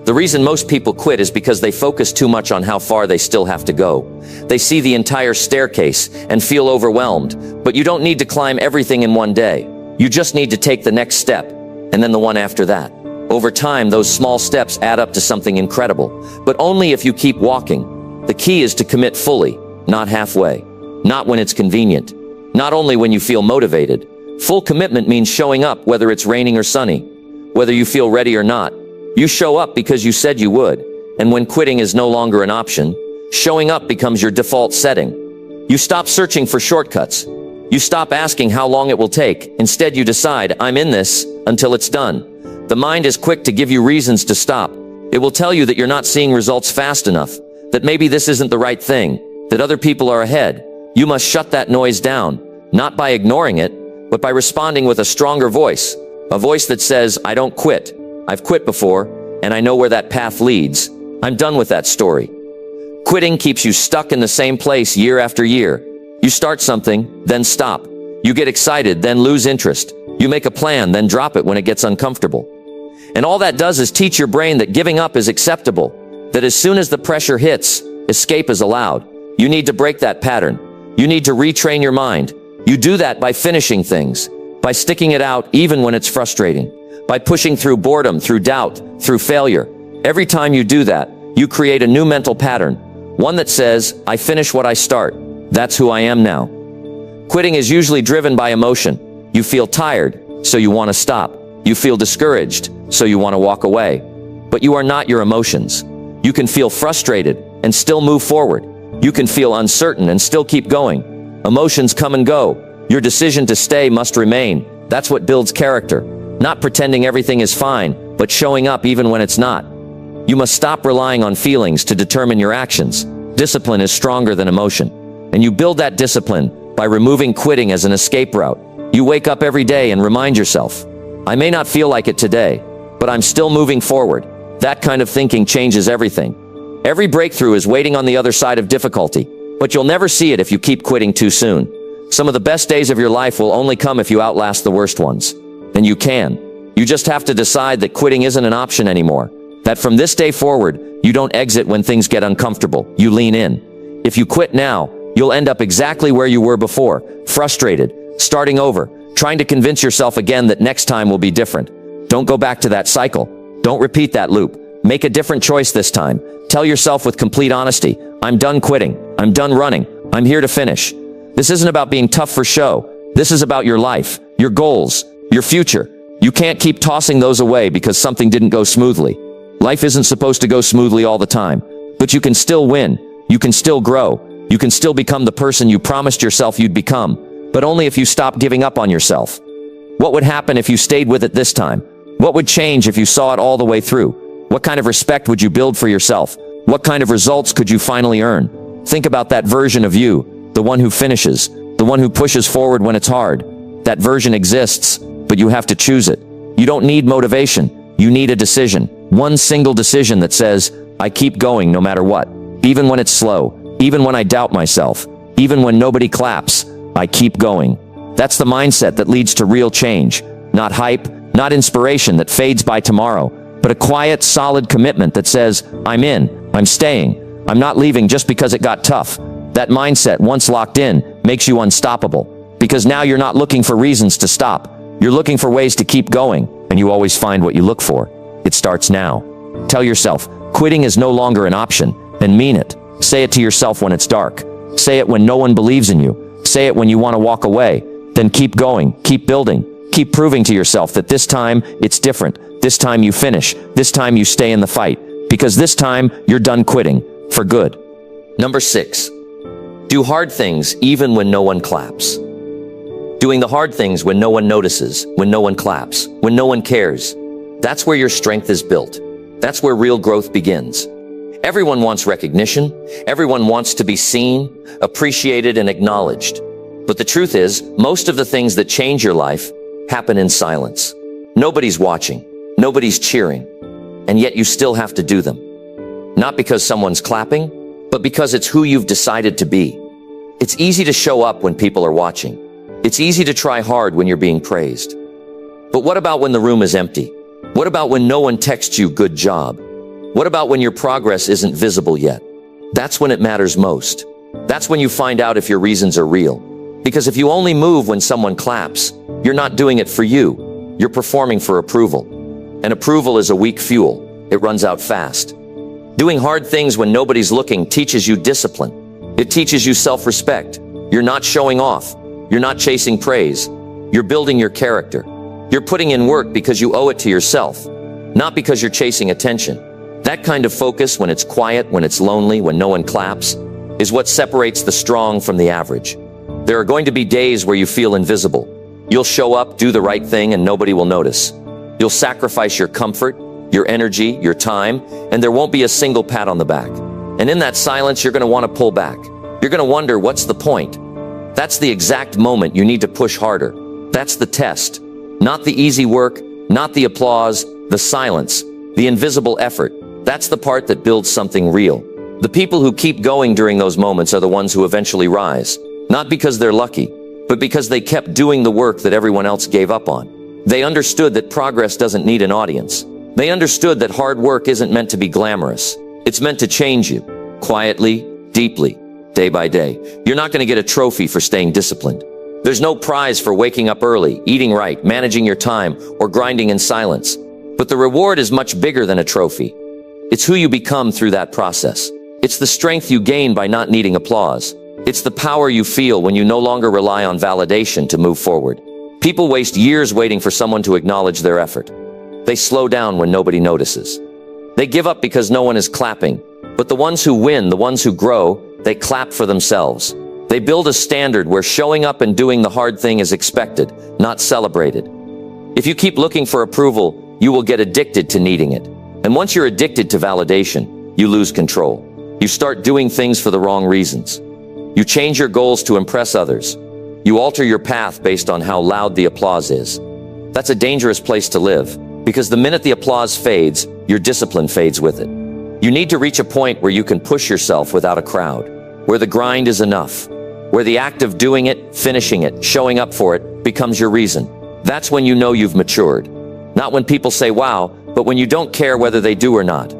The reason most people quit is because they focus too much on how far they still have to go. They see the entire staircase and feel overwhelmed, but you don't need to climb everything in one day. You just need to take the next step, and then the one after that. Over time, those small steps add up to something incredible, but only if you keep walking. The key is to commit fully, not halfway, not when it's convenient, not only when you feel motivated. Full commitment means showing up whether it's raining or sunny, whether you feel ready or not. You show up because you said you would, and when quitting is no longer an option, showing up becomes your default setting. You stop searching for shortcuts. You stop asking how long it will take. Instead, you decide, I'm in this until it's done. The mind is quick to give you reasons to stop. It will tell you that you're not seeing results fast enough, that maybe this isn't the right thing, that other people are ahead. You must shut that noise down, not by ignoring it, but by responding with a stronger voice, a voice that says, I don't quit. I've quit before, and I know where that path leads. I'm done with that story. Quitting keeps you stuck in the same place year after year. You start something, then stop. You get excited, then lose interest. You make a plan, then drop it when it gets uncomfortable. And all that does is teach your brain that giving up is acceptable, that as soon as the pressure hits, escape is allowed. You need to break that pattern. You need to retrain your mind. You do that by finishing things, by sticking it out even when it's frustrating, by pushing through boredom, through doubt, through failure. Every time you do that, you create a new mental pattern, one that says, I finish what I start. That's who I am now. Quitting is usually driven by emotion. You feel tired, so you want to stop. You feel discouraged, so you want to walk away. But you are not your emotions. You can feel frustrated and still move forward. You can feel uncertain and still keep going. Emotions come and go. Your decision to stay must remain. That's what builds character. Not pretending everything is fine, but showing up even when it's not. You must stop relying on feelings to determine your actions. Discipline is stronger than emotion. And you build that discipline by removing quitting as an escape route. You wake up every day and remind yourself, I may not feel like it today, but I'm still moving forward. That kind of thinking changes everything. Every breakthrough is waiting on the other side of difficulty, but you'll never see it if you keep quitting too soon. Some of the best days of your life will only come if you outlast the worst ones. And you can. You just have to decide that quitting isn't an option anymore. That from this day forward, you don't exit when things get uncomfortable. You lean in. If you quit now, you'll end up exactly where you were before, frustrated, starting over, trying to convince yourself again that next time will be different. Don't go back to that cycle. Don't repeat that loop. Make a different choice this time. Tell yourself with complete honesty, I'm done quitting. I'm done running. I'm here to finish. This isn't about being tough for show. This is about your life, your goals, your future. You can't keep tossing those away because something didn't go smoothly. Life isn't supposed to go smoothly all the time, but you can still win. You can still grow. You can still become the person you promised yourself you'd become, but only if you stop giving up on yourself. What would happen if you stayed with it this time? What would change if you saw it all the way through? What kind of respect would you build for yourself? What kind of results could you finally earn? Think about that version of you, the one who finishes, the one who pushes forward when it's hard. That version exists, but you have to choose it. You don't need motivation. You need a decision. One single decision that says, I keep going no matter what. Even when it's slow, even when I doubt myself, even when nobody claps, I keep going. That's the mindset that leads to real change. Not hype, not inspiration that fades by tomorrow, but a quiet, solid commitment that says, I'm in, I'm staying, I'm not leaving just because it got tough. That mindset, once locked in, makes you unstoppable. Because now you're not looking for reasons to stop. You're looking for ways to keep going, and you always find what you look for. It starts now. Tell yourself, quitting is no longer an option, and mean it. Say it to yourself when it's dark. Say it when no one believes in you. Say it when you want to walk away. Then keep going, keep building, keep proving to yourself that this time it's different. This time you finish. This time you stay in the fight. Because this time you're done quitting for good. Number 6. Do hard things even when no one claps. Doing the hard things when no one notices, when no one claps, when no one cares. That's where your strength is built. That's where real growth begins. Everyone wants recognition. Everyone wants to be seen, appreciated, and acknowledged. But the truth is, most of the things that change your life happen in silence. Nobody's watching. Nobody's cheering. And yet you still have to do them. Not because someone's clapping, but because it's who you've decided to be. It's easy to show up when people are watching. It's easy to try hard when you're being praised. But what about when the room is empty? What about when no one texts you good job? What about when your progress isn't visible yet? That's when it matters most. That's when you find out if your reasons are real. Because if you only move when someone claps, you're not doing it for you. You're performing for approval. And approval is a weak fuel. It runs out fast. Doing hard things when nobody's looking teaches you discipline. It teaches you self-respect. You're not showing off. You're not chasing praise. You're building your character. You're putting in work because you owe it to yourself, not because you're chasing attention. That kind of focus, when it's quiet, when it's lonely, when no one claps, is what separates the strong from the average. There are going to be days where you feel invisible. You'll show up, do the right thing, and nobody will notice. You'll sacrifice your comfort, your energy, your time, and there won't be a single pat on the back. And in that silence, you're going to want to pull back. You're going to wonder, what's the point? That's the exact moment you need to push harder. That's the test. Not the easy work, not the applause, the silence, the invisible effort. That's the part that builds something real. The people who keep going during those moments are the ones who eventually rise. Not because they're lucky, but because they kept doing the work that everyone else gave up on. They understood that progress doesn't need an audience. They understood that hard work isn't meant to be glamorous. It's meant to change you, quietly, deeply, day by day. You're not going to get a trophy for staying disciplined. There's no prize for waking up early, eating right, managing your time, or grinding in silence. But the reward is much bigger than a trophy. It's who you become through that process. It's the strength you gain by not needing applause. It's the power you feel when you no longer rely on validation to move forward. People waste years waiting for someone to acknowledge their effort. They slow down when nobody notices. They give up because no one is clapping. But the ones who win, the ones who grow, they clap for themselves. They build a standard where showing up and doing the hard thing is expected, not celebrated. If you keep looking for approval, you will get addicted to needing it. And once you're addicted to validation, you lose control. You start doing things for the wrong reasons. You change your goals to impress others. You alter your path based on how loud the applause is. That's a dangerous place to live, because the minute the applause fades, your discipline fades with it. You need to reach a point where you can push yourself without a crowd, where the grind is enough, where the act of doing it, finishing it, showing up for it, becomes your reason. That's when you know you've matured. Not when people say wow, but when you don't care whether they do or not.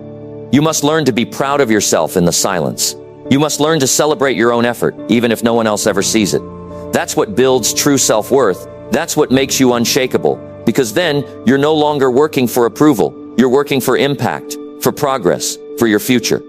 You must learn to be proud of yourself in the silence. You must learn to celebrate your own effort, even if no one else ever sees it. That's what builds true self-worth. That's what makes you unshakable, because then you're no longer working for approval. You're working for impact, for progress, for your future.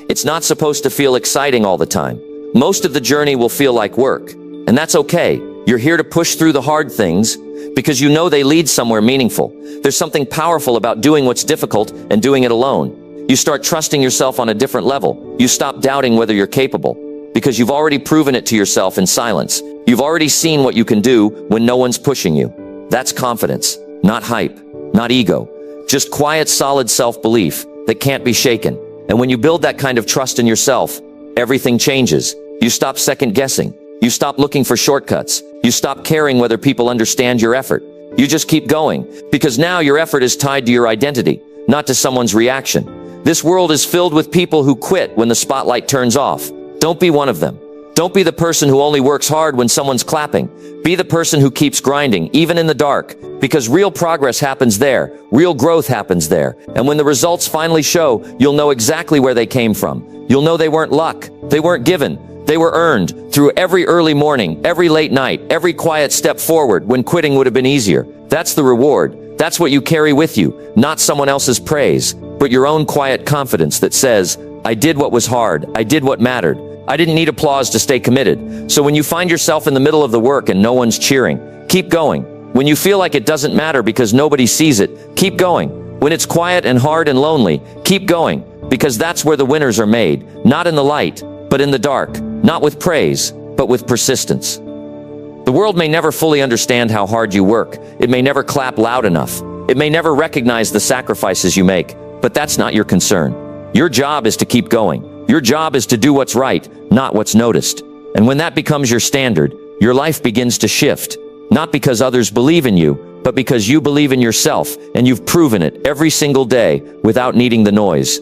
It's not supposed to feel exciting all the time. Most of the journey will feel like work, and that's okay. You're here to push through the hard things because you know they lead somewhere meaningful. There's something powerful about doing what's difficult and doing it alone. You start trusting yourself on a different level. You stop doubting whether you're capable because you've already proven it to yourself in silence. You've already seen what you can do when no one's pushing you. That's confidence, not hype, not ego, just quiet, solid self-belief that can't be shaken. And when you build that kind of trust in yourself, everything changes. You stop second guessing. You stop looking for shortcuts. You stop caring whether people understand your effort. You just keep going, because now your effort is tied to your identity, not to someone's reaction. This world is filled with people who quit when the spotlight turns off. Don't be one of them. Don't be the person who only works hard when someone's clapping. Be the person who keeps grinding, even in the dark, because real progress happens there. Real growth happens there. And when the results finally show, you'll know exactly where they came from. You'll know they weren't luck. They weren't given. They were earned through every early morning, every late night, every quiet step forward when quitting would have been easier. That's the reward. That's what you carry with you, not someone else's praise, but your own quiet confidence that says, I did what was hard. I did what mattered. I didn't need applause to stay committed. So when you find yourself in the middle of the work and no one's cheering, keep going. When you feel like it doesn't matter because nobody sees it, keep going. When it's quiet and hard and lonely, keep going, because that's where the winners are made, not in the light, but in the dark, not with praise, but with persistence. The world may never fully understand how hard you work. It may never clap loud enough. It may never recognize the sacrifices you make, but that's not your concern. Your job is to keep going. Your job is to do what's right, not what's noticed. And when that becomes your standard, your life begins to shift, not because others believe in you, but because you believe in yourself, and you've proven it every single day without needing the noise.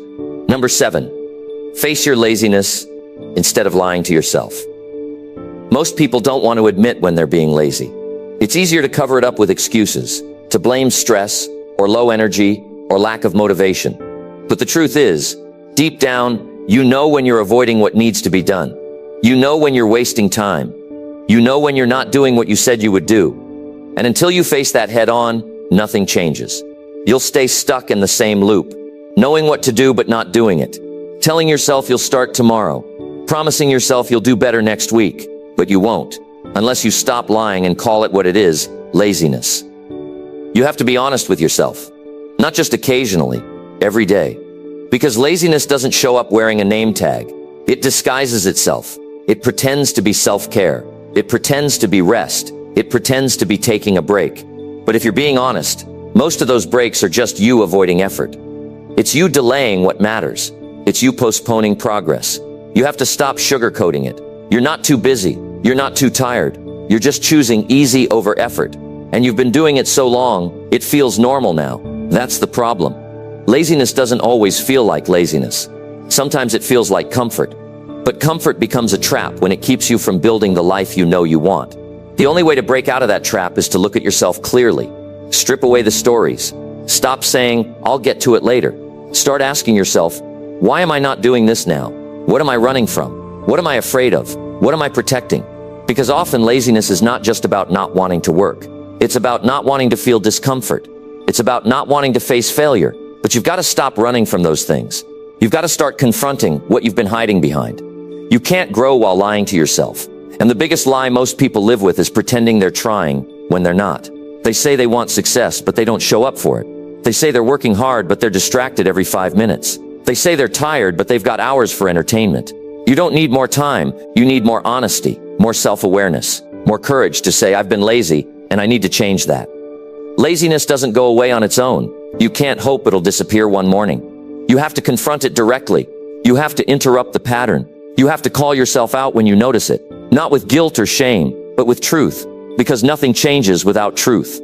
Number 7, face your laziness instead of lying to yourself. Most people don't want to admit when they're being lazy. It's easier to cover it up with excuses, to blame stress, or low energy, or lack of motivation. But the truth is, deep down, you know when you're avoiding what needs to be done. You know when you're wasting time. You know when you're not doing what you said you would do. And until you face that head on, nothing changes. You'll stay stuck in the same loop, knowing what to do but not doing it, telling yourself you'll start tomorrow, promising yourself you'll do better next week, but you won't, unless you stop lying and call it what it is, laziness. You have to be honest with yourself, not just occasionally, every day. Because laziness doesn't show up wearing a name tag. It disguises itself. It pretends to be self-care. It pretends to be rest. It pretends to be taking a break. But if you're being honest, most of those breaks are just you avoiding effort. It's you delaying what matters. It's you postponing progress. You have to stop sugarcoating it. You're not too busy. You're not too tired. You're just choosing easy over effort. And you've been doing it so long, it feels normal now. That's the problem. Laziness doesn't always feel like laziness. Sometimes it feels like comfort. But comfort becomes a trap when it keeps you from building the life you know you want. The only way to break out of that trap is to look at yourself clearly. Strip away the stories. Stop saying, I'll get to it later. Start asking yourself, why am I not doing this now? What am I running from? What am I afraid of? What am I protecting? Because often laziness is not just about not wanting to work. It's about not wanting to feel discomfort. It's about not wanting to face failure. But you've got to stop running from those things. You've got to start confronting what you've been hiding behind. You can't grow while lying to yourself. And the biggest lie most people live with is pretending they're trying when they're not. They say they want success, but they don't show up for it. They say they're working hard, but they're distracted every 5 minutes. They say they're tired, but they've got hours for entertainment. You don't need more time. You need more honesty, more self-awareness, more courage to say, I've been lazy, and I need to change that. Laziness doesn't go away on its own. You can't hope it'll disappear one morning. You have to confront it directly. You have to interrupt the pattern. You have to call yourself out when you notice it, not with guilt or shame, but with truth, because nothing changes without truth.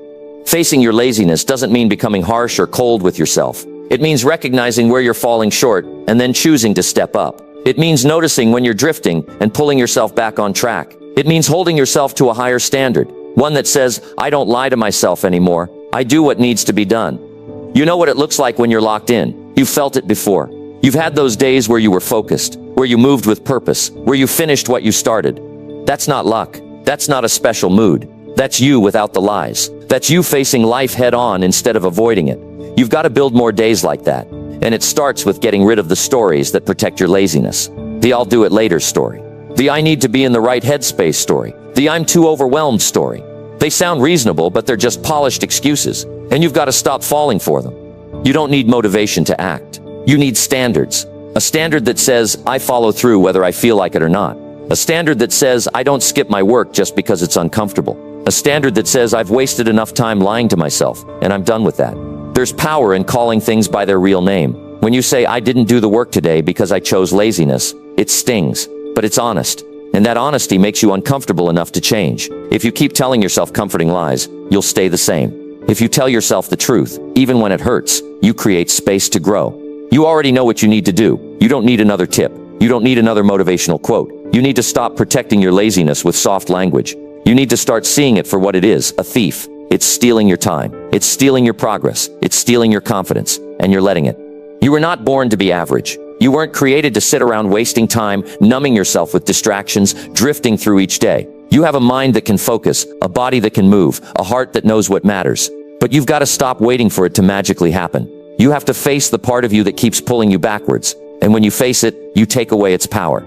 Facing your laziness doesn't mean becoming harsh or cold with yourself. It means recognizing where you're falling short and then choosing to step up. It means noticing when you're drifting and pulling yourself back on track. It means holding yourself to a higher standard, one that says, I don't lie to myself anymore. I do what needs to be done. You know what it looks like when you're locked in. You've felt it before. You've had those days where you were focused, where you moved with purpose, where you finished what you started. That's not luck. That's not a special mood. That's you without the lies. That's you facing life head on instead of avoiding it. You've got to build more days like that. And it starts with getting rid of the stories that protect your laziness. The I'll do it later story. The I need to be in the right headspace story. The I'm too overwhelmed story. They sound reasonable, but they're just polished excuses. And you've got to stop falling for them. You don't need motivation to act. You need standards. A standard that says, I follow through whether I feel like it or not. A standard that says, I don't skip my work just because it's uncomfortable. A standard that says, I've wasted enough time lying to myself, and I'm done with that. There's power in calling things by their real name. When you say, I didn't do the work today because I chose laziness, it stings, but it's honest. And that honesty makes you uncomfortable enough to change. If you keep telling yourself comforting lies, you'll stay the same. If you tell yourself the truth, even when it hurts, you create space to grow. You already know what you need to do. You don't need another tip. You don't need another motivational quote. You need to stop protecting your laziness with soft language. You need to start seeing it for what it is, a thief. It's stealing your time. It's stealing your progress. It's stealing your confidence, and you're letting it. You were not born to be average. You weren't created to sit around wasting time, numbing yourself with distractions, drifting through each day. You have a mind that can focus, a body that can move, a heart that knows what matters. But you've got to stop waiting for it to magically happen. You have to face the part of you that keeps pulling you backwards. And when you face it, you take away its power.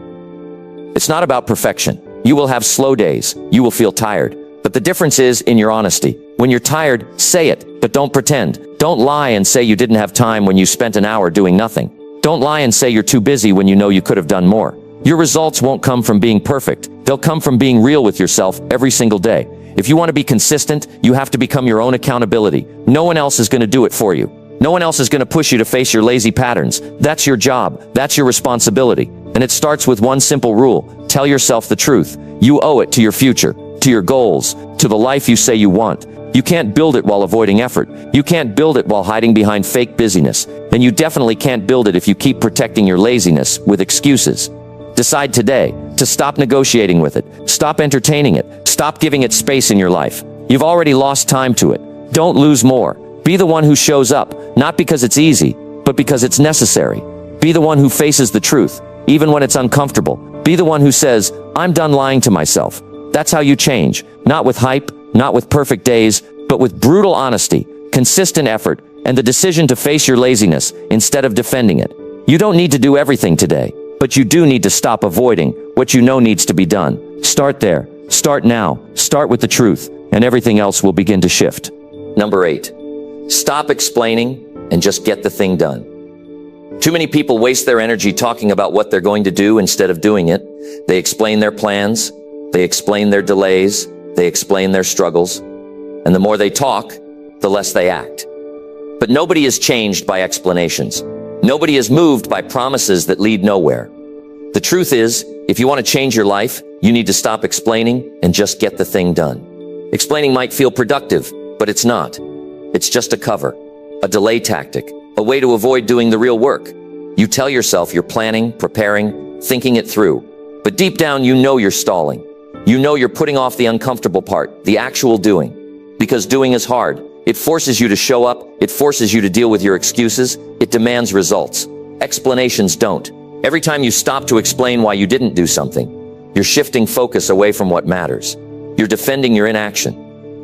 It's not about perfection. You will have slow days. You will feel tired. But the difference is in your honesty. When you're tired, say it, but don't pretend. Don't lie and say you didn't have time when you spent an hour doing nothing. Don't lie and say you're too busy when you know you could have done more. Your results won't come from being perfect. They'll come from being real with yourself every single day. If you want to be consistent, you have to become your own accountability. No one else is going to do it for you. No one else is going to push you to face your lazy patterns. That's your job. That's your responsibility. And it starts with one simple rule. Tell yourself the truth. You owe it to your future, to your goals, to the life you say you want. You can't build it while avoiding effort. You can't build it while hiding behind fake busyness. And you definitely can't build it if you keep protecting your laziness with excuses. Decide today to stop negotiating with it. Stop entertaining it. Stop giving it space in your life. You've already lost time to it. Don't lose more. Be the one who shows up, not because it's easy, but because it's necessary. Be the one who faces the truth, even when it's uncomfortable. Be the one who says, I'm done lying to myself. That's how you change. Not with hype, not with perfect days, but with brutal honesty, consistent effort, and the decision to face your laziness instead of defending it. You don't need to do everything today, but you do need to stop avoiding what you know needs to be done. Start there. Start now. Start with the truth, and everything else will begin to shift. Number 8. Stop explaining and just get the thing done. Too many people waste their energy talking about what they're going to do instead of doing it. They explain their plans. They explain their delays. They explain their struggles. And the more they talk, the less they act. But nobody is changed by explanations. Nobody is moved by promises that lead nowhere. The truth is, if you want to change your life, you need to stop explaining and just get the thing done. Explaining might feel productive, but it's not. It's just a cover, a delay tactic, a way to avoid doing the real work. You tell yourself you're planning, preparing, thinking it through. But deep down, you know you're stalling. You know you're putting off the uncomfortable part, the actual doing. Because doing is hard. It forces you to show up. It forces you to deal with your excuses. It demands results. Explanations don't. Every time you stop to explain why you didn't do something, you're shifting focus away from what matters. You're defending your inaction.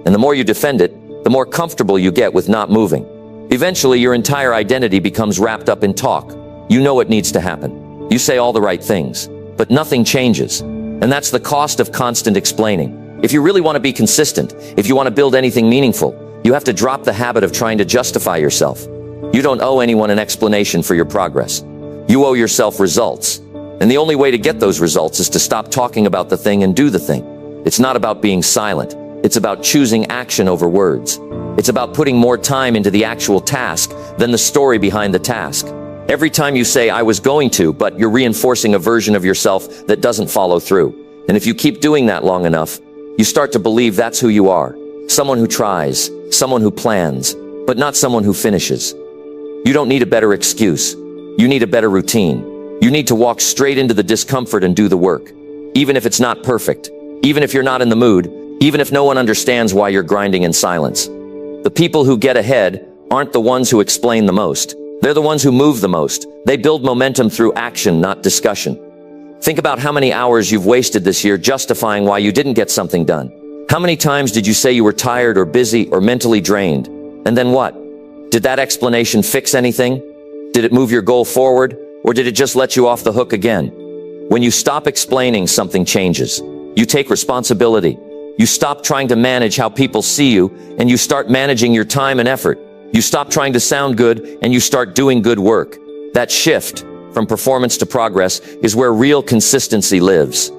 And the more you defend it, the more comfortable you get with not moving. Eventually, your entire identity becomes wrapped up in talk. You know what needs to happen. You say all the right things, but nothing changes. And that's the cost of constant explaining. If you really want to be consistent, if you want to build anything meaningful, you have to drop the habit of trying to justify yourself. You don't owe anyone an explanation for your progress. You owe yourself results. And the only way to get those results is to stop talking about the thing and do the thing. It's not about being silent. It's about choosing action over words. It's about putting more time into the actual task than the story behind the task. Every time you say, I was going to, but you're reinforcing a version of yourself that doesn't follow through. And if you keep doing that long enough, you start to believe that's who you are. Someone who tries, someone who plans, but not someone who finishes. You don't need a better excuse. You need a better routine. You need to walk straight into the discomfort and do the work. Even if it's not perfect, even if you're not in the mood, even if no one understands why you're grinding in silence. The people who get ahead aren't the ones who explain the most. They're the ones who move the most. They build momentum through action, not discussion. Think about how many hours you've wasted this year justifying why you didn't get something done. How many times did you say you were tired or busy or mentally drained? And then what? Did that explanation fix anything? Did it move your goal forward? Or did it just let you off the hook again? When you stop explaining, something changes. You take responsibility. You stop trying to manage how people see you, and you start managing your time and effort. You stop trying to sound good, and you start doing good work. That shift from performance to progress is where real consistency lives.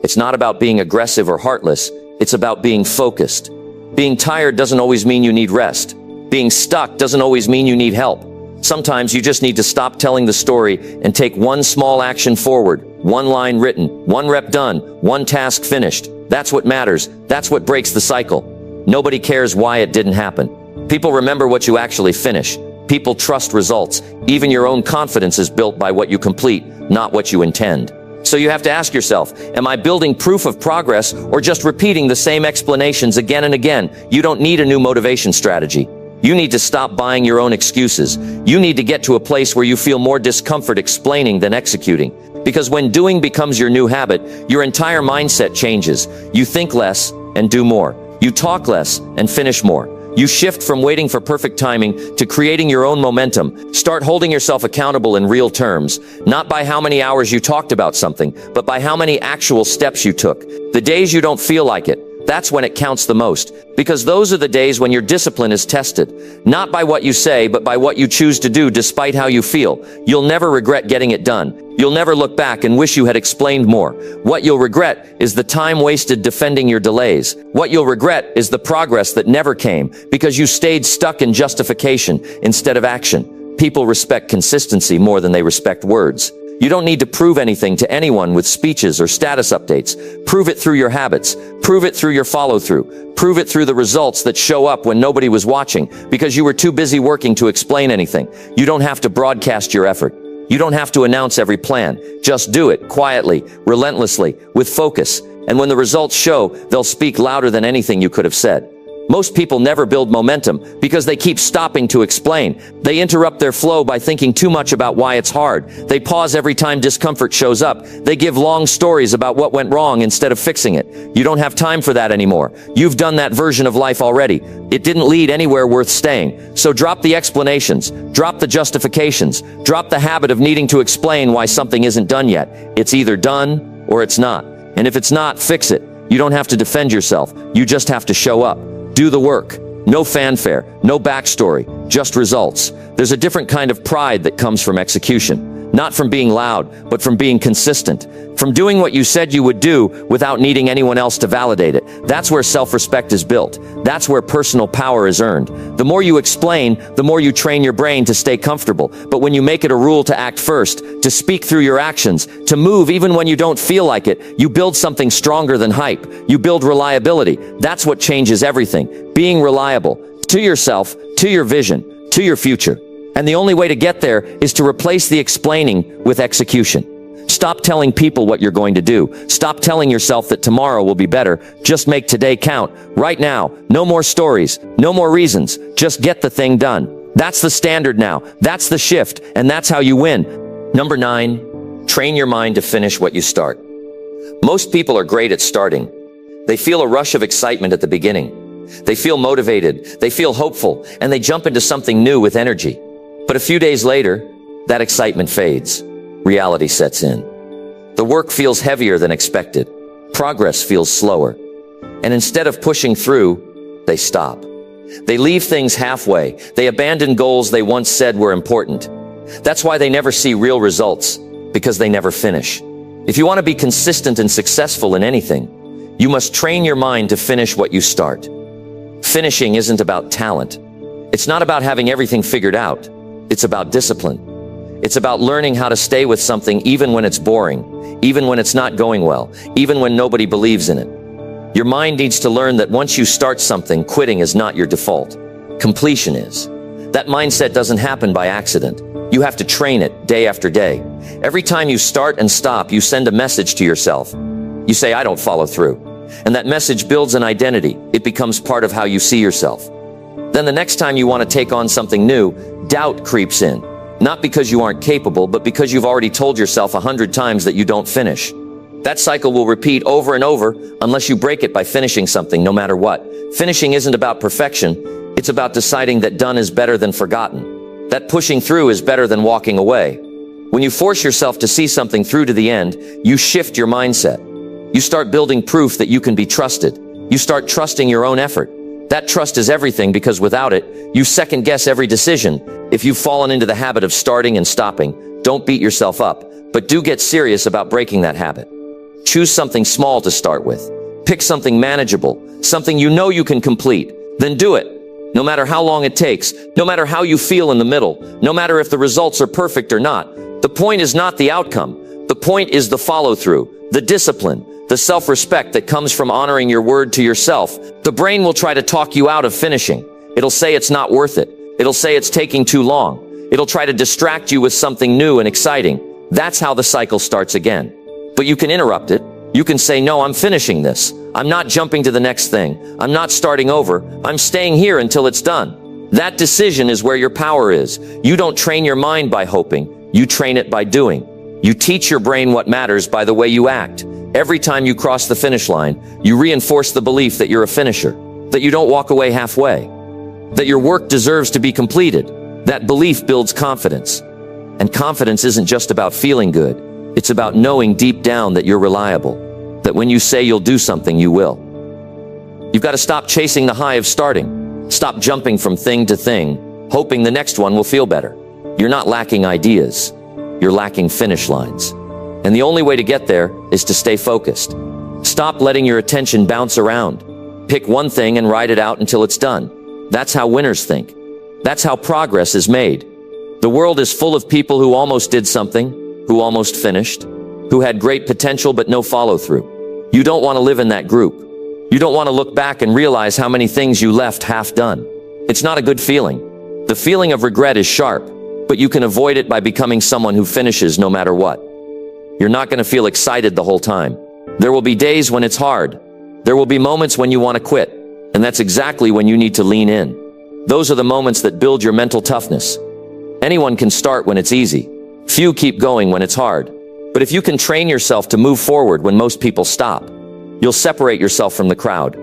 It's not about being aggressive or heartless. It's about being focused. Being tired doesn't always mean you need rest. Being stuck doesn't always mean you need help. Sometimes you just need to stop telling the story and take one small action forward, one line written, one rep done, one task finished. That's what matters. That's what breaks the cycle. Nobody cares why it didn't happen. People remember what you actually finish. People trust results. Even your own confidence is built by what you complete, not what you intend. So you have to ask yourself, am I building proof of progress or just repeating the same explanations again and again? You don't need a new motivation strategy. You need to stop buying your own excuses. You need to get to a place where you feel more discomfort explaining than executing. Because when doing becomes your new habit, your entire mindset changes. You think less and do more. You talk less and finish more. You shift from waiting for perfect timing to creating your own momentum. Start holding yourself accountable in real terms, not by how many hours you talked about something, but by how many actual steps you took. The days you don't feel like it, that's when it counts the most, because those are the days when your discipline is tested, not by what you say, but by what you choose to do despite how you feel. You'll never regret getting it done. You'll never look back and wish you had explained more. What you'll regret is the time wasted defending your delays. What you'll regret is the progress that never came because you stayed stuck in justification instead of action. People respect consistency more than they respect words. You don't need to prove anything to anyone with speeches or status updates. Prove it through your habits. Prove it through your follow-through. Prove it through the results that show up when nobody was watching because you were too busy working to explain anything. You don't have to broadcast your effort. You don't have to announce every plan. Just do it quietly, relentlessly, with focus. And when the results show, they'll speak louder than anything you could have said. Most people never build momentum because they keep stopping to explain. They interrupt their flow by thinking too much about why it's hard. They pause every time discomfort shows up. They give long stories about what went wrong instead of fixing it. You don't have time for that anymore. You've done that version of life already. It didn't lead anywhere worth staying. So drop the explanations, drop the justifications, drop the habit of needing to explain why something isn't done yet. It's either done or it's not. And if it's not, fix it. You don't have to defend yourself. You just have to show up. Do the work. No fanfare, no backstory, just results. There's a different kind of pride that comes from execution. Not from being loud, but from being consistent. From doing what you said you would do without needing anyone else to validate it. That's where self-respect is built. That's where personal power is earned. The more you explain, the more you train your brain to stay comfortable. But when you make it a rule to act first, to speak through your actions, to move even when you don't feel like it, you build something stronger than hype. You build reliability. That's what changes everything. Being reliable to yourself, to your vision, to your future. And the only way to get there is to replace the explaining with execution. Stop telling people what you're going to do. Stop telling yourself that tomorrow will be better. Just make today count. Right now. No more stories. No more reasons. Just get the thing done. That's the standard now. That's the shift. And that's how you win. Number 9, train your mind to finish what you start. Most people are great at starting. They feel a rush of excitement at the beginning. They feel motivated. They feel hopeful. And they jump into something new with energy. But a few days later, that excitement fades. Reality sets in. The work feels heavier than expected. Progress feels slower. And instead of pushing through, they stop. They leave things halfway. They abandon goals they once said were important. That's why they never see real results, because they never finish. If you want to be consistent and successful in anything, you must train your mind to finish what you start. Finishing isn't about talent. It's not about having everything figured out. It's about discipline. It's about learning how to stay with something even when it's boring, even when it's not going well, even when nobody believes in it. Your mind needs to learn that once you start something, quitting is not your default. Completion is. That mindset doesn't happen by accident. You have to train it day after day. Every time you start and stop, you send a message to yourself. You say, I don't follow through. And that message builds an identity. It becomes part of how you see yourself. Then the next time you want to take on something new, doubt creeps in. Not because you aren't capable, but because you've already told yourself 100 times that you don't finish. That cycle will repeat over and over unless you break it by finishing something, no matter what. Finishing isn't about perfection. It's about deciding that done is better than forgotten. That pushing through is better than walking away. When you force yourself to see something through to the end, you shift your mindset. You start building proof that you can be trusted. You start trusting your own effort. That trust is everything, because without it, you second guess every decision. If you've fallen into the habit of starting and stopping, don't beat yourself up, but do get serious about breaking that habit. Choose something small to start with. Pick something manageable, something you know you can complete. Then do it. No matter how long it takes, no matter how you feel in the middle, no matter if the results are perfect or not. The point is not the outcome. The point is the follow-through, the discipline, the self-respect that comes from honoring your word to yourself. The brain will try to talk you out of finishing. It'll say it's not worth it. It'll say it's taking too long. It'll try to distract you with something new and exciting. That's how the cycle starts again. But you can interrupt it. You can say, no, I'm finishing this. I'm not jumping to the next thing. I'm not starting over. I'm staying here until it's done. That decision is where your power is. You don't train your mind by hoping. You train it by doing. You teach your brain what matters by the way you act. Every time you cross the finish line, you reinforce the belief that you're a finisher, that you don't walk away halfway, that your work deserves to be completed. That belief builds confidence. And confidence isn't just about feeling good. It's about knowing deep down that you're reliable, that when you say you'll do something, you will. You've got to stop chasing the high of starting. Stop jumping from thing to thing, hoping the next one will feel better. You're not lacking ideas. You're lacking finish lines. And the only way to get there is to stay focused. Stop letting your attention bounce around. Pick one thing and ride it out until it's done. That's how winners think. That's how progress is made. The world is full of people who almost did something, who almost finished, who had great potential but no follow-through. You don't want to live in that group. You don't want to look back and realize how many things you left half done. It's not a good feeling. The feeling of regret is sharp, but you can avoid it by becoming someone who finishes no matter what. You're not going to feel excited the whole time. There will be days when it's hard. There will be moments when you want to quit, and that's exactly when you need to lean in. Those are the moments that build your mental toughness. Anyone can start when it's easy. Few keep going when it's hard. But if you can train yourself to move forward when most people stop, you'll separate yourself from the crowd.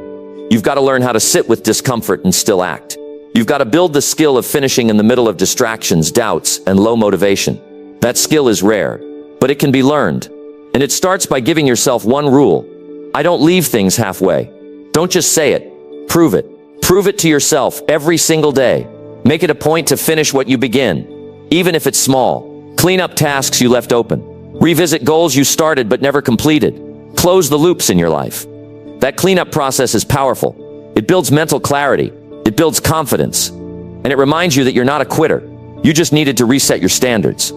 You've got to learn how to sit with discomfort and still act. You've got to build the skill of finishing in the middle of distractions, doubts, and low motivation. That skill is rare, but it can be learned. And it starts by giving yourself one rule. I don't leave things halfway. Don't just say it. Prove it. Prove it to yourself every single day. Make it a point to finish what you begin, even if it's small. Clean up tasks you left open. Revisit goals you started but never completed. Close the loops in your life. That cleanup process is powerful. It builds mental clarity. It builds confidence. And it reminds you that you're not a quitter. You just needed to reset your standards.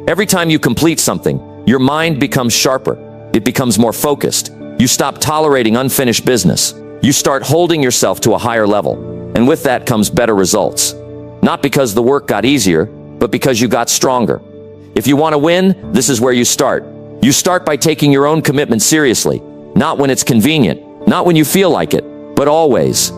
Every time you complete something, your mind becomes sharper. It becomes more focused. You stop tolerating unfinished business. You start holding yourself to a higher level. And with that comes better results. Not because the work got easier, but because you got stronger. If you want to win, this is where you start. You start by taking your own commitment seriously. Not when it's convenient, not when you feel like it, but always.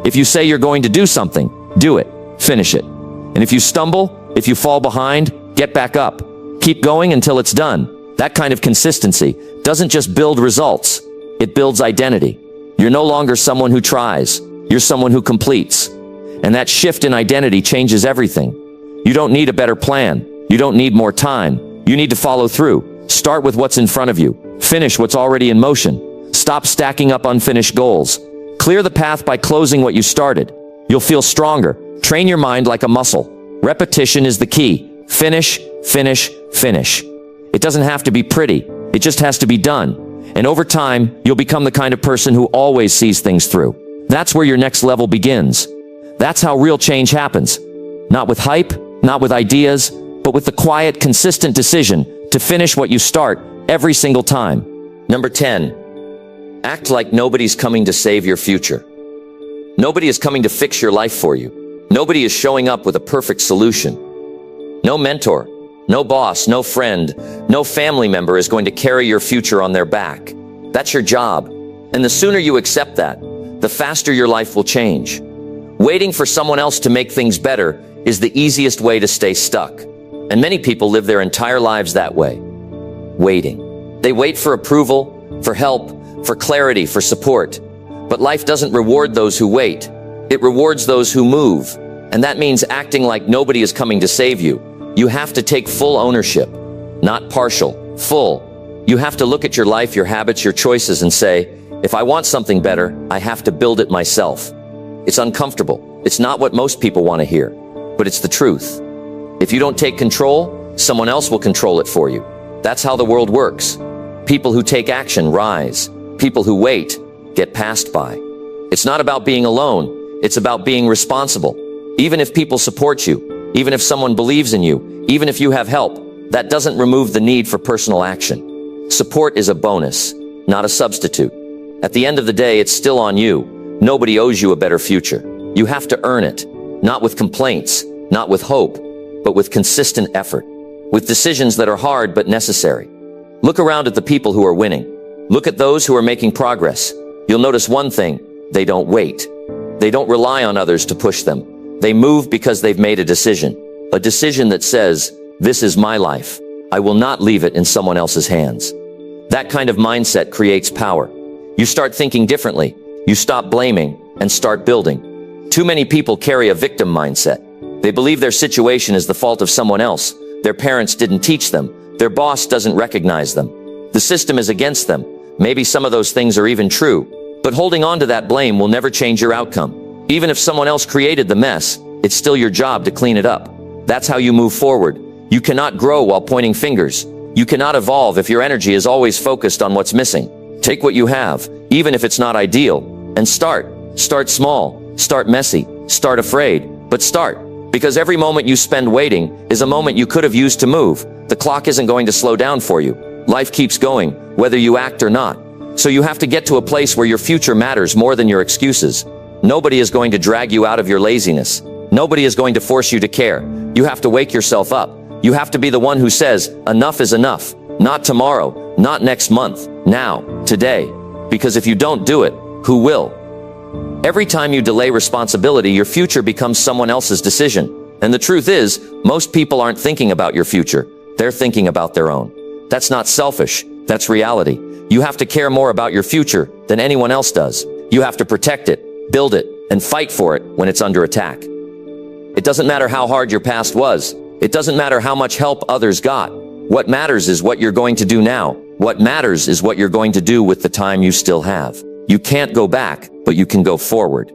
If you say you're going to do something, do it. Finish it. And if you stumble, if you fall behind, get back up. Keep going until it's done. That kind of consistency doesn't just build results, it builds identity. You're no longer someone who tries. You're someone who completes. And that shift in identity changes everything. You don't need a better plan. You don't need more time. You need to follow through. Start with what's in front of you. Finish what's already in motion. Stop stacking up unfinished goals. Clear the path by closing what you started. You'll feel stronger. Train your mind like a muscle. Repetition is the key. Finish, finish, finish. It doesn't have to be pretty. It just has to be done. And over time, you'll become the kind of person who always sees things through. That's where your next level begins. That's how real change happens. Not with hype, not with ideas, but with the quiet, consistent decision to finish what you start every single time. Number 10, act like nobody's coming to save your future. Nobody is coming to fix your life for you. Nobody is showing up with a perfect solution. No mentor, no boss, no friend, no family member is going to carry your future on their back. That's your job. And the sooner you accept that, the faster your life will change. Waiting for someone else to make things better is the easiest way to stay stuck. And many people live their entire lives that way, waiting. They wait for approval, for help, for clarity, for support. But life doesn't reward those who wait. It rewards those who move. And that means acting like nobody is coming to save you. You have to take full ownership, not partial, full. You have to look at your life, your habits, your choices and say, if I want something better, I have to build it myself. It's uncomfortable. It's not what most people want to hear, but it's the truth. If you don't take control, someone else will control it for you. That's how the world works. People who take action rise. People who wait get passed by. It's not about being alone. It's about being responsible. Even if people support you, even if someone believes in you, even if you have help, that doesn't remove the need for personal action. Support is a bonus, not a substitute. At the end of the day, it's still on you. Nobody owes you a better future. You have to earn it, not with complaints, not with hope, but with consistent effort, with decisions that are hard but necessary. Look around at the people who are winning. Look at those who are making progress. You'll notice one thing: they don't wait. They don't rely on others to push them. They move because they've made a decision that says, this is my life. I will not leave it in someone else's hands. That kind of mindset creates power. You start thinking differently. You stop blaming and start building. Too many people carry a victim mindset. They believe their situation is the fault of someone else. Their parents didn't teach them. Their boss doesn't recognize them. The system is against them. Maybe some of those things are even true. But holding on to that blame will never change your outcome. Even if someone else created the mess, it's still your job to clean it up. That's how you move forward. You cannot grow while pointing fingers. You cannot evolve if your energy is always focused on what's missing. Take what you have, even if it's not ideal, and start. Start small. Start messy. Start afraid. But start. Because every moment you spend waiting is a moment you could have used to move. The clock isn't going to slow down for you. Life keeps going, whether you act or not. So you have to get to a place where your future matters more than your excuses. Nobody is going to drag you out of your laziness. Nobody is going to force you to care. You have to wake yourself up. You have to be the one who says, enough is enough. Not tomorrow, not next month, now, today. Because if you don't do it, who will? Every time you delay responsibility, your future becomes someone else's decision. And the truth is, most people aren't thinking about your future. They're thinking about their own. That's not selfish. That's reality. You have to care more about your future than anyone else does. You have to protect it, build it, and fight for it when it's under attack. It doesn't matter how hard your past was. It doesn't matter how much help others got. What matters is what you're going to do now. What matters is what you're going to do with the time you still have. You can't go back, but you can go forward.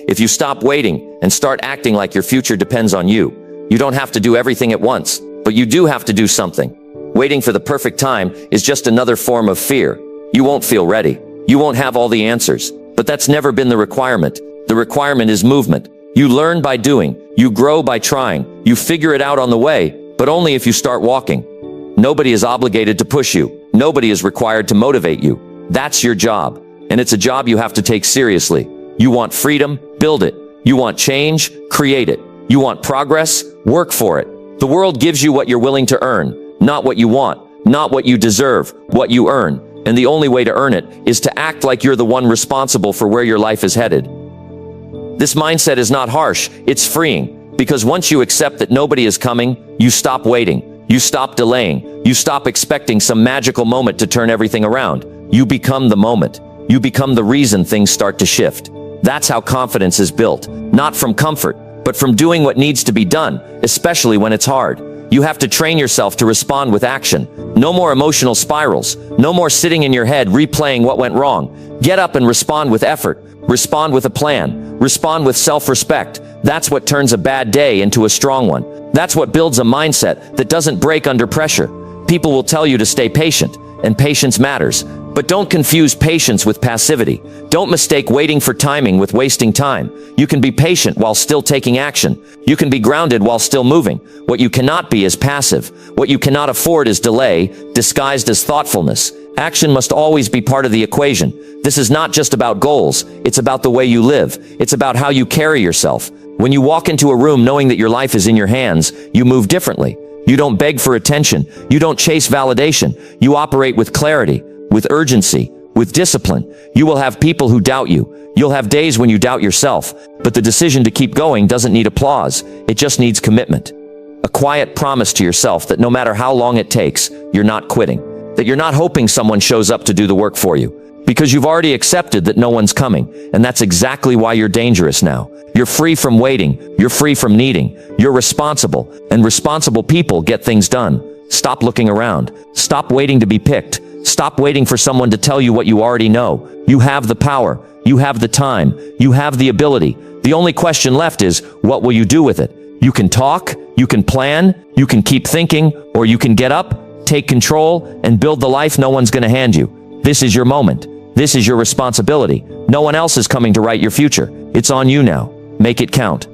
If you stop waiting and start acting like your future depends on you, you don't have to do everything at once, but you do have to do something. Waiting for the perfect time is just another form of fear. You won't feel ready. You won't have all the answers, but that's never been the requirement. The requirement is movement. You learn by doing. You grow by trying. You figure it out on the way, but only if you start walking. Nobody is obligated to push you. Nobody is required to motivate you. That's your job, and it's a job you have to take seriously. You want freedom? Build it. You want change? Create it. You want progress? Work for it. The world gives you what you're willing to earn, not what you want, not what you deserve, what you earn. And the only way to earn it is to act like you're the one responsible for where your life is headed. This mindset is not harsh, it's freeing, because once you accept that nobody is coming, you stop waiting, you stop delaying, you stop expecting some magical moment to turn everything around. You become the moment. You become the reason things start to shift. That's how confidence is built, not from comfort, but from doing what needs to be done, especially when it's hard. You have to train yourself to respond with action. No more emotional spirals. No more sitting in your head replaying what went wrong. Get up and respond with effort. Respond with a plan. Respond with self-respect. That's what turns a bad day into a strong one. That's what builds a mindset that doesn't break under pressure. People will tell you to stay patient, and patience matters. But don't confuse patience with passivity. Don't mistake waiting for timing with wasting time. You can be patient while still taking action. You can be grounded while still moving. What you cannot be is passive. What you cannot afford is delay, disguised as thoughtfulness. Action must always be part of the equation. This is not just about goals. It's about the way you live. It's about how you carry yourself. When you walk into a room knowing that your life is in your hands, you move differently. You don't beg for attention. You don't chase validation. You operate with clarity, with urgency, with discipline. You will have people who doubt you. You'll have days when you doubt yourself. But the decision to keep going doesn't need applause. It just needs commitment. A quiet promise to yourself that no matter how long it takes, you're not quitting. That you're not hoping someone shows up to do the work for you. Because you've already accepted that no one's coming. And that's exactly why you're dangerous now. You're free from waiting. You're free from needing. You're responsible. And responsible people get things done. Stop looking around. Stop waiting to be picked. Stop waiting for someone to tell you what you already know. You have the power. You have the time. You have the ability. The only question left is, what will you do with it? You can talk, you can plan, you can keep thinking, or you can get up, take control, and build the life no one's going to hand you. This is your moment. This is your responsibility. No one else is coming to write your future. It's on you now. Make it count.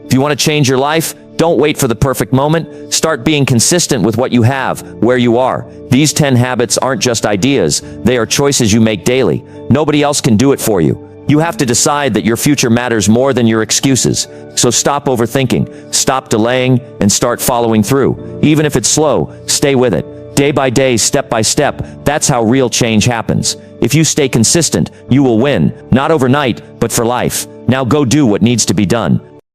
If you want to change your life, don't wait for the perfect moment. Start being consistent with what you have, where you are. These 10 habits aren't just ideas. They are choices you make daily. Nobody else can do it for you. You have to decide that your future matters more than your excuses. So stop overthinking, stop delaying, and start following through. Even if it's slow, stay with it. Day by day, step by step, that's how real change happens. If you stay consistent, you will win. Not overnight, but for life. Now go do what needs to be done.